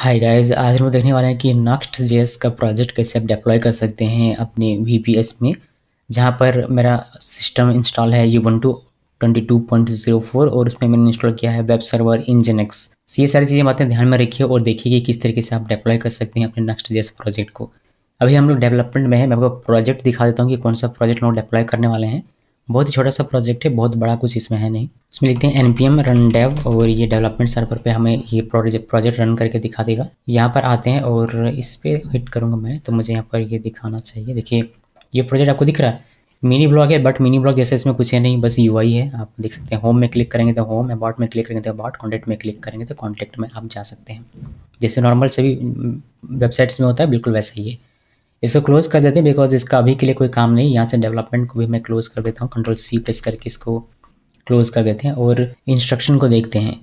Hi guys, आज हम लोग देखने वाले हैं कि नक्स्ट जेएस का प्रोजेक्ट कैसे आप डिप्लॉय कर सकते हैं अपने वीपीएस में। जहाँ पर मेरा सिस्टम इंस्टॉल है यूबंटू 22.04 और उसमें मैंने इंस्टॉल किया है वेब सर्वर इंजनक्स। ये सारी चीज़ें बातें ध्यान में रखिए और देखिए कि किस तरीके से आप डिप्लॉय कर सकते हैं अपने नक्स्ट जेएस प्रोजेक्ट को। अभी हम लोग डेवलपमेंट में है। मैं आपको प्रोजेक्ट दिखा देता हूँ कि कौन सा प्रोजेक्ट हम लोग डिप्लॉय करने वाले हैं। बहुत ही छोटा सा प्रोजेक्ट है, बहुत बड़ा कुछ इसमें है नहीं। इसमें लिखते हैं npm run dev और ये डेवलपमेंट सर्वर पे हमें ये प्रोजेक्ट रन करके दिखा देगा। यहाँ पर आते हैं और इस पर हिट करूँगा मैं, तो मुझे यहाँ पर ये दिखाना चाहिए। देखिए ये प्रोजेक्ट आपको दिख रहा है, मिनी ब्लॉग है, बट मिनी ब्लॉग जैसे इसमें कुछ है नहीं, बस यूआई है। आप देख सकते हैं होम में क्लिक करेंगे तो होम, अबाउट में क्लिक करेंगे तो अबाउट, कॉन्टैक्ट में क्लिक करेंगे तो कॉन्टैक्ट में आप जा सकते हैं। जैसे नॉर्मल सभी वेबसाइट्स में होता है, बिल्कुल वैसा ही है। इसको क्लोज कर देते हैं बिकॉज इसका अभी के लिए कोई काम नहीं। यहाँ से डेवलपमेंट को भी मैं क्लोज कर देता हूँ, Ctrl+C प्रेस करके इसको क्लोज कर देते हैं और इंस्ट्रक्शन को देखते हैं।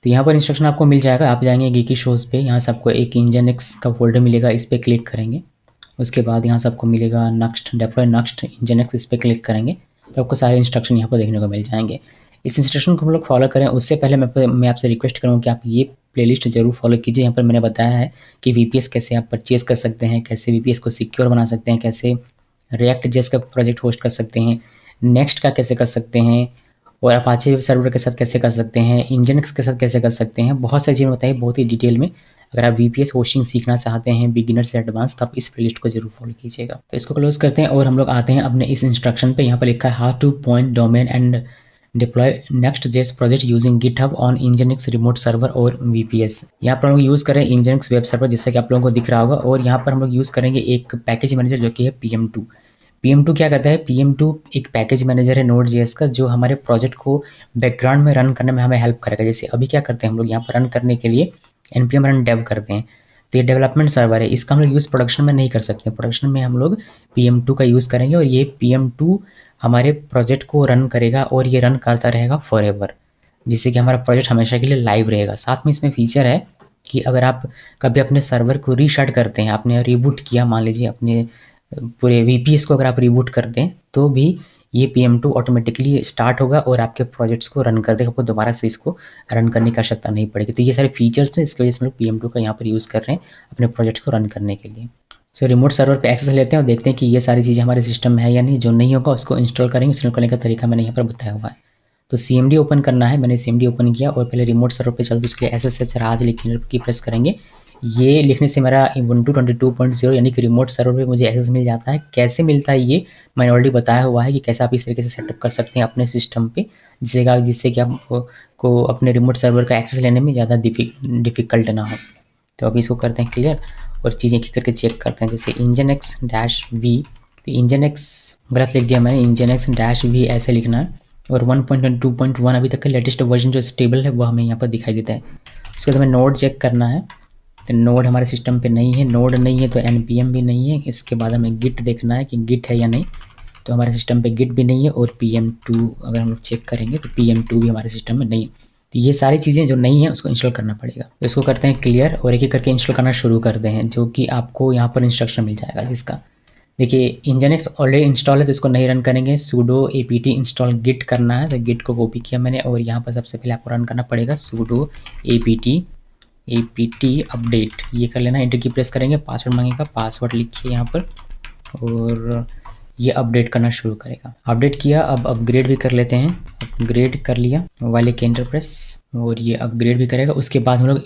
तो यहाँ पर इंस्ट्रक्शन आपको मिल जाएगा। आप जाएंगे गिकी शोज़ पे, यहाँ से आपको एक इंजनक्स का फोल्डर मिलेगा, इस पर क्लिक करेंगे। उसके बाद यहाँ से आपको मिलेगा नक्स्ट डेप्लॉय नक्स्ट इंजनक्स, इस पर क्लिक करेंगे तो आपको सारे इंस्ट्रक्शन यहाँ पर देखने को मिल जाएंगे। इस इंस्ट्रक्शन को हम लोग फॉलो करें उससे पहले मैं आपसे रिक्वेस्ट करूँगा कि आप ये प्लेलिस्ट जरूर फॉलो कीजिए। यहाँ पर मैंने बताया है कि वीपीएस कैसे आप परचेज कर सकते हैं, कैसे वीपीएस को सिक्योर बना सकते हैं, कैसे रिएक्ट जेएस का प्रोजेक्ट होस्ट कर सकते हैं, नेक्स्ट का कैसे कर सकते हैं, और अपाचे वेब सर्वर के साथ कैसे कर सकते हैं, इंजनक्स के साथ कैसे कर सकते हैं। बहुत सारी चीज़ें बताइए बहुत ही डिटेल में। अगर आप वीपीएस होस्टिंग सीखना चाहते हैं बिगिनर से एडवांस, तो आप इस प्लेलिस्ट को जरूर फॉलो कीजिएगा। तो इसको क्लोज करते हैं और हम लोग आते हैं अपने इस इंस्ट्रक्शन पे। यहाँ पर लिखा है how to point domain and deploy next JS project using GitHub on Nginx remote server और वीपीएस। यहाँ पर हम लोग यूज़ करें इंजनक्स वेब सर्वर, जैसा कि आप लोगों को दिख रहा होगा, और यहाँ पर हम लोग यूज़ करेंगे एक पैकेज मैनेजर जो कि है PM2। PM2 क्या करता है? PM2 एक पैकेज मैनेजर है नोड जेएस का, जो हमारे प्रोजेक्ट को बैकग्राउंड में रन करने में हमें हेल्प करेगा। जैसे अभी क्या करते हैं हम लोग यहाँ पर रन करने के लिए npm run dev करते हैं, तो ये डेवलपमेंट सर्वर है, इसका हम लोग यूज़ प्रोडक्शन में नहीं कर सकते। प्रोडक्शन में हम लोग PM2 का यूज़ करेंगे और ये PM2 हमारे प्रोजेक्ट को रन करेगा और ये रन करता रहेगा फॉरएवर, जिससे कि हमारा प्रोजेक्ट हमेशा के लिए लाइव रहेगा। साथ में इसमें फीचर है कि अगर आप कभी अपने सर्वर को रीस्टार्ट करते हैं, आपने रिबूट किया, मान लीजिए अपने पूरे वीपीएस को अगर आप रिबूट करते हैं, तो भी ये PM2 ऑटोमेटिकली स्टार्ट होगा और आपके प्रोजेक्ट्स को रन कर देगा। आपको दोबारा से इसको रन करने की आवश्यकता नहीं पड़ेगी। तो ये सारे फीचर्स हैं, इसकी वजह से हम लोग PM2 का यहाँ पर यूज़ कर रहे हैं अपने प्रोजेक्ट को रन करने के लिए। सो रिमोट सर्वर पे एक्सेस लेते हैं और देखते हैं कि ये सारी चीज़ें हमारे सिस्टम में है या नहीं। जो नहीं होगा उसको इंस्टॉल करेंगे। इंस्टॉल करने का तरीका मैंने यहाँ पर बताया हुआ है। तो CMD ओपन करना है, मैंने CMD ओपन किया और पहले रिमोट सर्वर पे चलते उसके लिए SSH राज लिखने की प्रेस करेंगे। ये लिखने से मेरा ubuntu 22.0 यानी कि रिमोट सर्वर पे मुझे एक्सेस मिल जाता है। कैसे मिलता है ये मैंने ऑलरेडी बताया हुआ है कि कैसे आप इस तरीके से सेटअप कर सकते हैं अपने सिस्टम पे, जिससे कि आपको अपने रिमोट सर्वर का एक्सेस लेने में ज़्यादा डिफ़िकल्ट ना हो। तो अभी इसको करते हैं क्लियर और चीज़ें एक करके चेक करते हैं। जैसे nginx-v, तो nginx गलत लिख दिया मैंने, nginx-v ऐसे लिखना है। और 1.2.1 अभी तक का लेटेस्ट वर्जन जो स्टेबल है वो हमें यहाँ पर दिखाई देता है। उसके बाद हमें नोड चेक करना है, तो नोड हमारे सिस्टम पे नहीं है। नोड नहीं है तो npm भी नहीं है। इसके बाद हमें गिट देखना है कि गिट है या नहीं, तो हमारे सिस्टम पे गिट भी नहीं है। और PM2 अगर हम लोग चेक करेंगे तो PM2 भी हमारे सिस्टम में नहीं है। तो ये सारी चीज़ें जो नहीं है उसको इंस्टॉल करना पड़ेगा। तो इसको करते हैं क्लियर और एक एक करके इंस्टॉल करना शुरू करते हैं, जो कि आपको यहाँ पर इंस्ट्रक्शन मिल जाएगा। जिसका देखिए इंजनक्स ऑलरेडी इंस्टॉल है तो इसको नहीं रन करेंगे। sudo apt इंस्टॉल गिट करना है, तो गिट को कॉपी किया मैंने और यहाँ पर सबसे पहले आपको रन करना पड़ेगा sudo apt अपडेट, ये कर लेना। एंटर की प्रेस करेंगे, पासवर्ड मांगेगा, पासवर्ड लिखिए यहाँ पर और ये अपडेट करना शुरू करेगा। अपडेट किया, अब अपग्रेड भी कर लेते हैं। अपग्रेड कर लिया, वाले के एंटर प्रेस, और ये अपग्रेड भी करेगा। उसके बाद हम लोग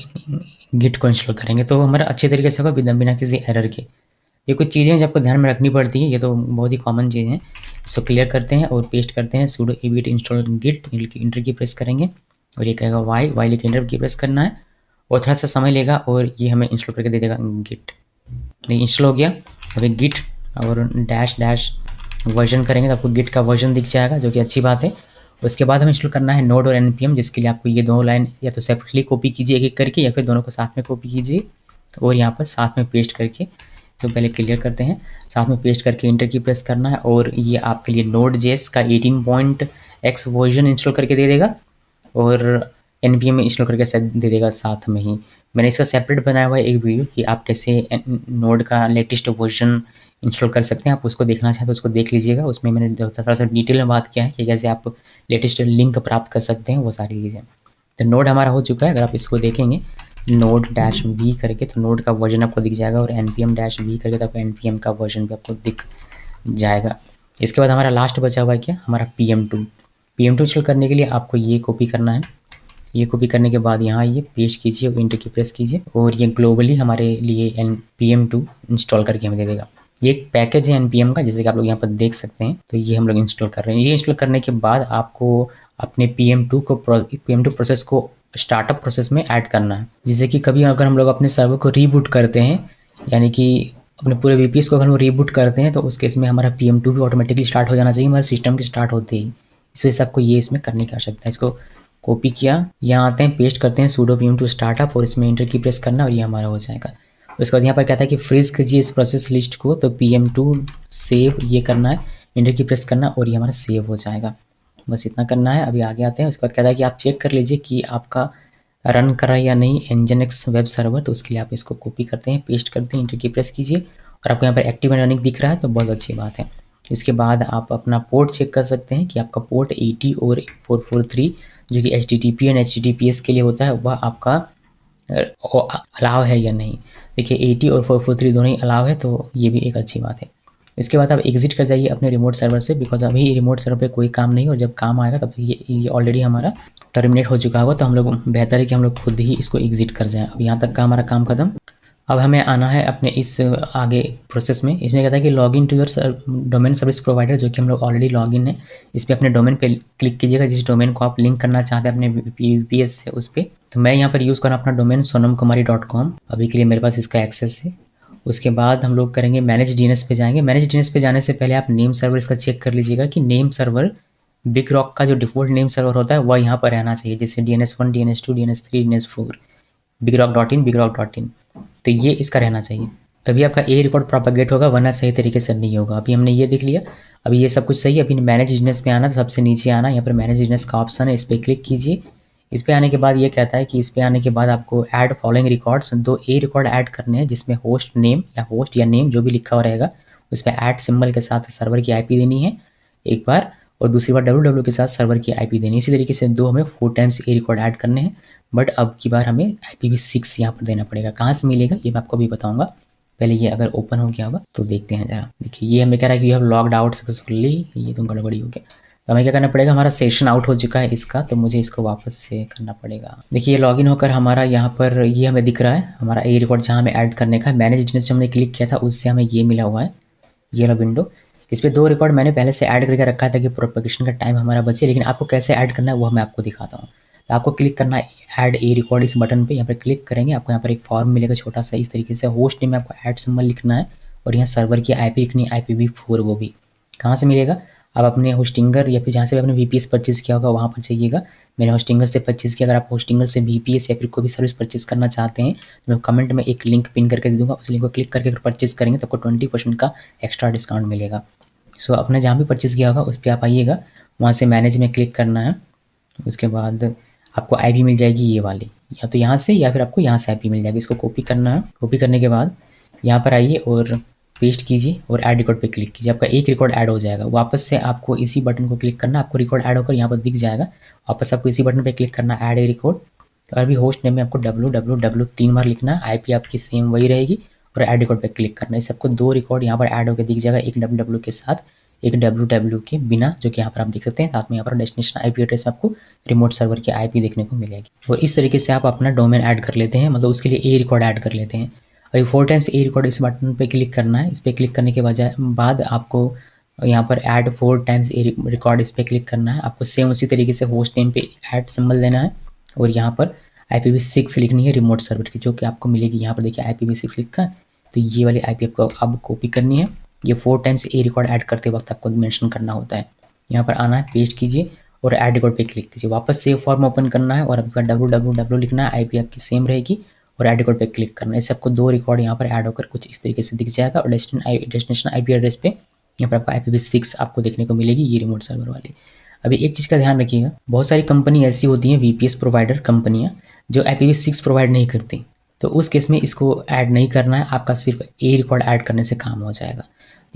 गिट को इंस्टॉल करेंगे तो हमारा अच्छे तरीके से होगा बिना किसी एरर के। ये कुछ चीज़ें जो आपको ध्यान में रखनी पड़ती है, ये तो बहुत ही कॉमन चीज़ है। इसको क्लियर करते हैं और पेस्ट करते हैं sudo apt install git, enter key press करेंगे और ये कहेगा वाई लिख इंटर की प्रेस करना है और थोड़ा सा समय लेगा और ये हमें इंस्टॉल करके दे देगा गिट। नहीं इंस्टॉल हो गया। अभी गिट और डैश वर्जन करेंगे तो आपको गिट का वर्जन दिख जाएगा, जो कि अच्छी बात है। उसके बाद हमें इंस्टॉल करना है नोड और npm, जिसके लिए आपको ये दोनों लाइन या तो सेपरेटली कॉपी कीजिए एक एक करके, या फिर दोनों को साथ में कॉपी कीजिए और यहाँ पर साथ में पेस्ट करके, तो पहले क्लियर करते हैं, साथ में पेस्ट करके इंटर की प्रेस करना है और ये आपके लिए नोड जेएस का 18.x वर्जन इंस्टॉल करके दे देगा और npm में इंस्टॉल करके दे देगा साथ में ही। मैंने इसका सेपरेट बनाया हुआ है एक वीडियो कि आप कैसे नोड का लेटेस्ट वर्जन इंस्टॉल कर सकते हैं। आप उसको देखना चाहें तो उसको देख लीजिएगा। उसमें मैंने थोड़ा सा डिटेल में बात किया है कि कैसे आप लेटेस्ट लिंक प्राप्त कर सकते हैं, वो सारी चीज़ें। तो नोड हमारा हो चुका है। अगर आप इसको देखेंगे, नोड डैश वी करके, तो नोड का वर्जन आपको दिख जाएगा, और npm डैश वी करके तो आपको npm का वर्जन भी आपको दिख जाएगा। इसके बाद हमारा लास्ट बचा हुआ है क्या, हमारा pm2 इंस्टॉल करने के लिए आपको ये कॉपी करना है। ये कॉपी करने के बाद यहाँ ये पेस्ट कीजिए और इंटर की प्रेस कीजिए, और ये ग्लोबली हमारे लिए npm2 इंस्टॉल करके हमें दे देगा। ये एक पैकेज है npm का, जैसे कि आप लोग यहाँ पर देख सकते हैं। तो ये हम लोग इंस्टॉल कर रहे हैं। ये इंस्टॉल करने के बाद आपको अपने pm2 प्रोसेस को स्टार्टअप प्रोसेस में ऐड करना है। जैसे कि कभी अगर हम लोग अपने सर्वर को रीबूट करते हैं, यानी कि अपने पूरे VPS को अगर हम रीबूट करते हैं, तो उस केस में हमारा pm2 भी ऑटोमेटिकली स्टार्ट हो जाना चाहिए हमारे सिस्टम के स्टार्ट होते ही। इस वजह से आपको ये इसमें करने की आवश्यकता है। इसको कॉपी किया, यहाँ आते हैं, पेस्ट करते हैं sudo pm2 स्टार्टअप, और इसमें इंटर की प्रेस करना, और ये हमारा हो जाएगा। उसके बाद यहाँ पर कहता है कि फ्रीज कीजिए इस प्रोसेस लिस्ट को, तो pm2 सेव ये करना है, इंटर की प्रेस करना, और ये हमारा सेव हो जाएगा। बस इतना करना है। अभी आगे आते हैं। उसके बाद कहता है कि आप चेक कर लीजिए कि आपका रन कर रहा है या नहीं nginx वेब सर्वर, तो उसके लिए आप इसको कॉपी करते हैं, पेस्ट करते हैं, इंटर की प्रेस कीजिए, और आपको यहाँ पर एक्टिव एंड रनिंग दिख रहा है, तो बहुत अच्छी बात है। इसके बाद आप अपना पोर्ट चेक कर सकते हैं कि आपका पोर्ट 80 और 443 जो कि HTTP एंड HTTPS के लिए होता है, वह आपका अलाव है या नहीं। देखिए 80 और 443 दोनों ही अलाव है, तो ये भी एक अच्छी बात है। इसके बाद आप एग्जिट कर जाइए अपने रिमोट सर्वर से, बिकॉज अभी रिमोट सर्वर पे कोई काम नहीं, और जब काम आएगा तब तो ये ऑलरेडी हमारा टर्मिनेट हो चुका होगा, तो हम लोग बेहतर है कि हम लोग खुद ही इसको एग्जिट कर जाएं। अब यहाँ तक का हमारा काम खत्म। अब हमें आना है अपने इस आगे प्रोसेस में। इसमें कहता है कि log in to your domain service provider, जो कि हम लोग ऑलरेडी लॉग इन है। इस पर अपने डोमेन पे क्लिक कीजिएगा, जिस डोमेन को आप लिंक करना चाहते हैं अपने VPS से उस पर। तो मैं यहाँ पर यूज़ कर रहा हूँ अपना डोमेन sonamkumari.com, अभी के लिए मेरे पास इसका एक्सेस है। उसके बाद हम लोग करेंगे मैनेज DNS पे जाएंगे। मैनेज DNS पे जाने से पहले आप नेम सर्वर इसका चेक कर लीजिएगा कि नेम सर्वर बिग रॉक का जो डिफ़ॉल्ट नेम सर्वर होता है वह यहाँ पर रहना चाहिए, जैसे DNS1 DNS2 DNS3 DNS4 bigrok.in bigrok.in, तो ये इसका रहना चाहिए, तभी आपका ए रिकॉर्ड प्रोपेगेट होगा, वरना सही तरीके से नहीं होगा। अभी हमने ये देख लिया, अभी ये सब कुछ सही है। अभी मैनेज DNS पे आना, तो सबसे नीचे आना, यहाँ पर मैनेज DNS का ऑप्शन है, इस पर क्लिक कीजिए। इस पर आने के बाद ये कहता है कि इस पर आने के बाद आपको ऐड फॉलोइंग रिकॉर्ड्स, 2 ए रिकॉर्ड ऐड करने हैं, जिसमें होस्ट या नेम जो भी लिखा हुआ रहेगा उस पर ऐड सिंबल के साथ सर्वर की IP देनी है एक बार, और दूसरी बार www के साथ सर्वर की IP देनी है। इसी तरीके से 2 हमें 4 टाइम्स ए रिकॉर्ड ऐड करने हैं, बट अब की बार हमें IPv6 यहाँ पर देना पड़ेगा। कहाँ से मिलेगा ये मैं आपको भी बताऊँगा। पहले ये अगर ओपन हो गया होगा तो देखते हैं ज़रा। देखिए ये हमें कह रहा है कि you have logged out successfully, ये तो गड़बड़ी हो गया। तो हमें क्या करना पड़ेगा, हमारा सेशन आउट हो चुका है इसका, तो मुझे इसको वापस से करना पड़ेगा। देखिए लॉगिन होकर हमारा यहाँ पर ये हमें दिख रहा है, हमारा ए रिकॉर्ड जहाँ हमें ऐड करने का है। मैनेज DNS जो हमने क्लिक किया था उससे हमें ये मिला हुआ है, ये वाला विंडो। इस पर 2 रिकॉर्ड मैंने पहले से ऐड करके रखा था कि प्रोपेगेशन का टाइम हमारा बचे, लेकिन आपको कैसे ऐड करना है वो मैं आपको दिखाता हूँ। तो आपको क्लिक करना है ऐड ए रिकॉर्ड, इस बटन पे यहाँ पर क्लिक करेंगे, आपको यहाँ पर एक फॉर्म मिलेगा छोटा सा, इस तरीके से होस्ट नेम में आपको ऐड सिंबल लिखना है, और यहाँ सर्वर की IP लिखनी है, IPv4। वो भी कहाँ से मिलेगा, आप अपने होस्टिंगर या फिर जहाँ से भी आपने VPS परचेज़ किया होगा वहाँ पर जाइएगा। मैंने होस्टिंगर से परचेज़ किया, अगर आप होस्टिंगर से VPS या फिर कोई भी सर्विस परचेज़ करना चाहते हैं तो मैं कमेंट में एक लिंक पिन करके दे दूँगा, उस लिंक को क्लिक करके अगर परचेज़ करेंगे तो आपको 20% का एक्स्ट्रा डिस्काउंट मिलेगा। सो आपने जहाँ भी परचेज़ किया होगा उस पर आप आइएगा, वहाँ से मैनेज में क्लिक करना है। उसके बाद आपको IP मिल जाएगी ये वाली, या तो यहाँ से या फिर आपको यहाँ से IP मिल जाएगी। इसको कॉपी करना है, कॉपी करने के बाद यहाँ पर आइए और पेस्ट कीजिए और ऐड रिकॉर्ड पे क्लिक कीजिए, आपका एक रिकॉर्ड ऐड हो जाएगा। वापस से आपको इसी बटन को क्लिक करना, आपको रिकॉर्ड ऐड होकर यहाँ पर दिख जाएगा। वापस आपको इसी बटन पे क्लिक करना, ऐड ए रिकॉर्ड, और अभी होस्ट नेम में आपको www 3 बार लिखना है, IP आपकी सेम वही रहेगी, और ऐड रिकॉर्ड पे क्लिक करना है। सबको 2 रिकॉर्ड यहाँ पर ऐड होकर दिख जाएगा, एक www के साथ, एक www के बिना, जो कि यहाँ पर आप देख सकते हैं। साथ में यहाँ पर डेस्टिनेशन IP एड्रेस में आपको रिमोट सर्वर की IP देखने को मिलेगी, और इस तरीके से आप अपना डोमेन ऐड कर लेते हैं, मतलब उसके लिए ए रिकॉर्ड ऐड कर लेते हैं। अभी 4 टाइम्स ए रिकॉर्ड इस बटन पे क्लिक करना है। इस पर क्लिक करने के बाद आपको यहाँ पर ऐड 4 टाइम्स ए रिकॉर्ड, इस पर क्लिक करना है। आपको सेम उसी तरीके से होस्ट नेम पे ऐड सिंबल देना है, और यहाँ पर IPv6 लिखनी है रिमोट सर्वर की, जो कि आपको मिलेगी यहाँ पर। देखिए IPv6 लिखा है, तो ये वाली IP आपको अब कॉपी करनी है। ये 4 टाइम्स ए रिकॉर्ड ऐड करते वक्त आपको मेंशन करना होता है। यहाँ पर आना है, पेस्ट कीजिए और ऐड रिकॉर्ड पे क्लिक कीजिए। वापस सेव फॉर्म ओपन करना है और आपका www लिखना है, IP आपकी सेम रहेगी, और ऐड रिकॉर्ड पे क्लिक करना है। इससे आपको 2 रिकॉर्ड यहाँ पर ऐड होकर कुछ इस तरीके से दिख जाएगा, और डेस्टिनेशन IP एड्रेस पे यहाँ पर आपको IPv6 आपको देखने को मिलेगी, ये रिमोट सर्वर वाली। अभी एक चीज़ का ध्यान रखिएगा, बहुत सारी कंपनी ऐसी होती हैं VPS प्रोवाइडर कंपनियाँ जो IPv6 प्रोवाइड नहीं करती, तो उस केस में इसको ऐड नहीं करना है, आपका सिर्फ ए रिकॉर्ड ऐड करने से काम हो जाएगा।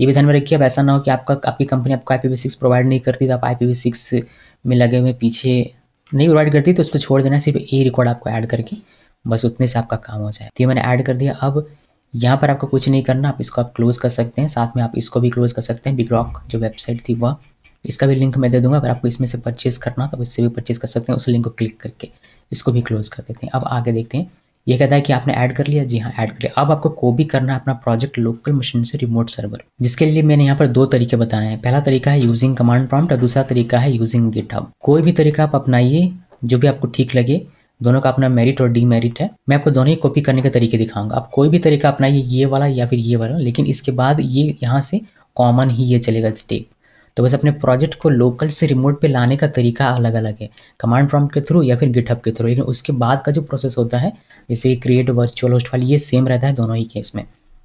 ये भी ध्यान में रखिए, अब ऐसा ना हो कि आपकी कंपनी आपको IPv6 प्रोवाइड नहीं करती, तो आप IPv6 में लगे हुए पीछे नहीं प्रोवाइड करती, तो उसको छोड़ देना, सिर्फ ए रिकॉर्ड आपको ऐड करके बस उतने से आपका काम हो जाए। तो ये मैंने ऐड कर दिया। अब यहाँ पर आपको कुछ नहीं करना, आप इसको आप क्लोज़ कर सकते हैं, साथ में आप इसको भी क्लोज़ कर सकते हैं। बिगरॉक जो वेबसाइट थी वह, इसका भी लिंक मैं दे दूँगा, अगर आपको इसमें से परचेज़ करना तो इससे भी परचेज़ कर सकते हैं। उस लिंक को क्लिक करके इसको भी क्लोज़ कर देते हैं। अब आगे देखते हैं, ये कहता है कि आपने ऐड कर लिया। जी हाँ, ऐड कर लिया। अब आपको कॉपी करना है अपना प्रोजेक्ट लोकल मशीन से रिमोट सर्वर, जिसके लिए मैंने यहाँ पर 2 तरीके बताए हैं। पहला तरीका है यूजिंग कमांड प्रॉम्प्ट और दूसरा तरीका है यूजिंग गिटहब। कोई भी तरीका आप अपनाइए, जो भी आपको ठीक लगे। दोनों का अपना मेरिट और डीमेरिट है। मैं आपको दोनों ही कॉपी करने के तरीके दिखाऊंगा। आप कोई भी तरीका अपनाइए, ये वाला या फिर ये वाला, लेकिन इसके बाद ये यहाँ से कॉमन ही ये चलेगा स्टेप। तो बस अपने प्रोजेक्ट को लोकल से रिमोट पे लाने का तरीका अलग अलग है, कमांड प्रॉम्प्ट के थ्रू या फिर गिटहब के थ्रू। लेकिन उसके बाद का जो प्रोसेस होता है, जैसे क्रिएट वर्चुअल होस्ट फाइल, ये सेम रहता है दोनों ही केस में।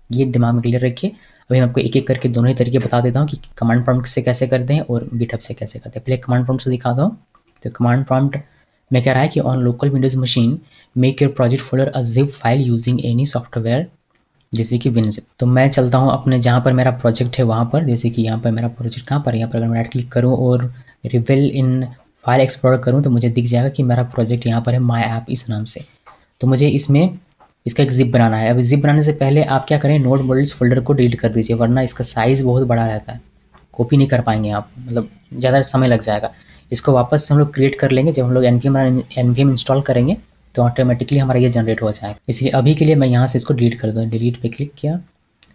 ये दिमाग में क्लियर रखिए। अभी मैं आपको एक एक करके दोनों ही तरीके बता देता हूँ कि कमांड प्रॉम्प्ट से कैसे करते हैं और गिटहब से कैसे करते हैं। पहले कमांड प्रॉम्प्ट से दिखाता हूँ। तो कमांड प्रॉम्प्ट में कह रहा है कि on local Windows machine make your project folder a zip file using any software, जैसे कि विनजिप। तो मैं चलता हूँ अपने जहाँ पर मेरा प्रोजेक्ट है वहाँ पर, जैसे कि यहाँ पर मेरा प्रोजेक्ट कहाँ पर, यहाँ पर अगर मैं राइट क्लिक करूँ और रिवेल इन फाइल एक्सप्लोर करूँ तो मुझे दिख जाएगा कि मेरा प्रोजेक्ट यहाँ पर है माई ऐप इस नाम से। तो मुझे इसमें इसका एक जिप बनाना है। अब जिप बनाने से पहले आप क्या करें, नोड मॉड्यूल्स फोल्डर को डिलीट कर दीजिए, वरना इसका साइज़ बहुत बड़ा रहता है, कॉपी नहीं कर पाएंगे आप, मतलब ज़्यादा समय लग जाएगा। इसको वापस से हम लोग क्रिएट कर लेंगे, जब हम लोग npm इंस्टॉल करेंगे तो ऑटोमेटिकली हमारा ये जनरेट हो जाएगा। इसलिए अभी के लिए मैं यहाँ से इसको डिलीट कर दूँ। डिलीट पे क्लिक किया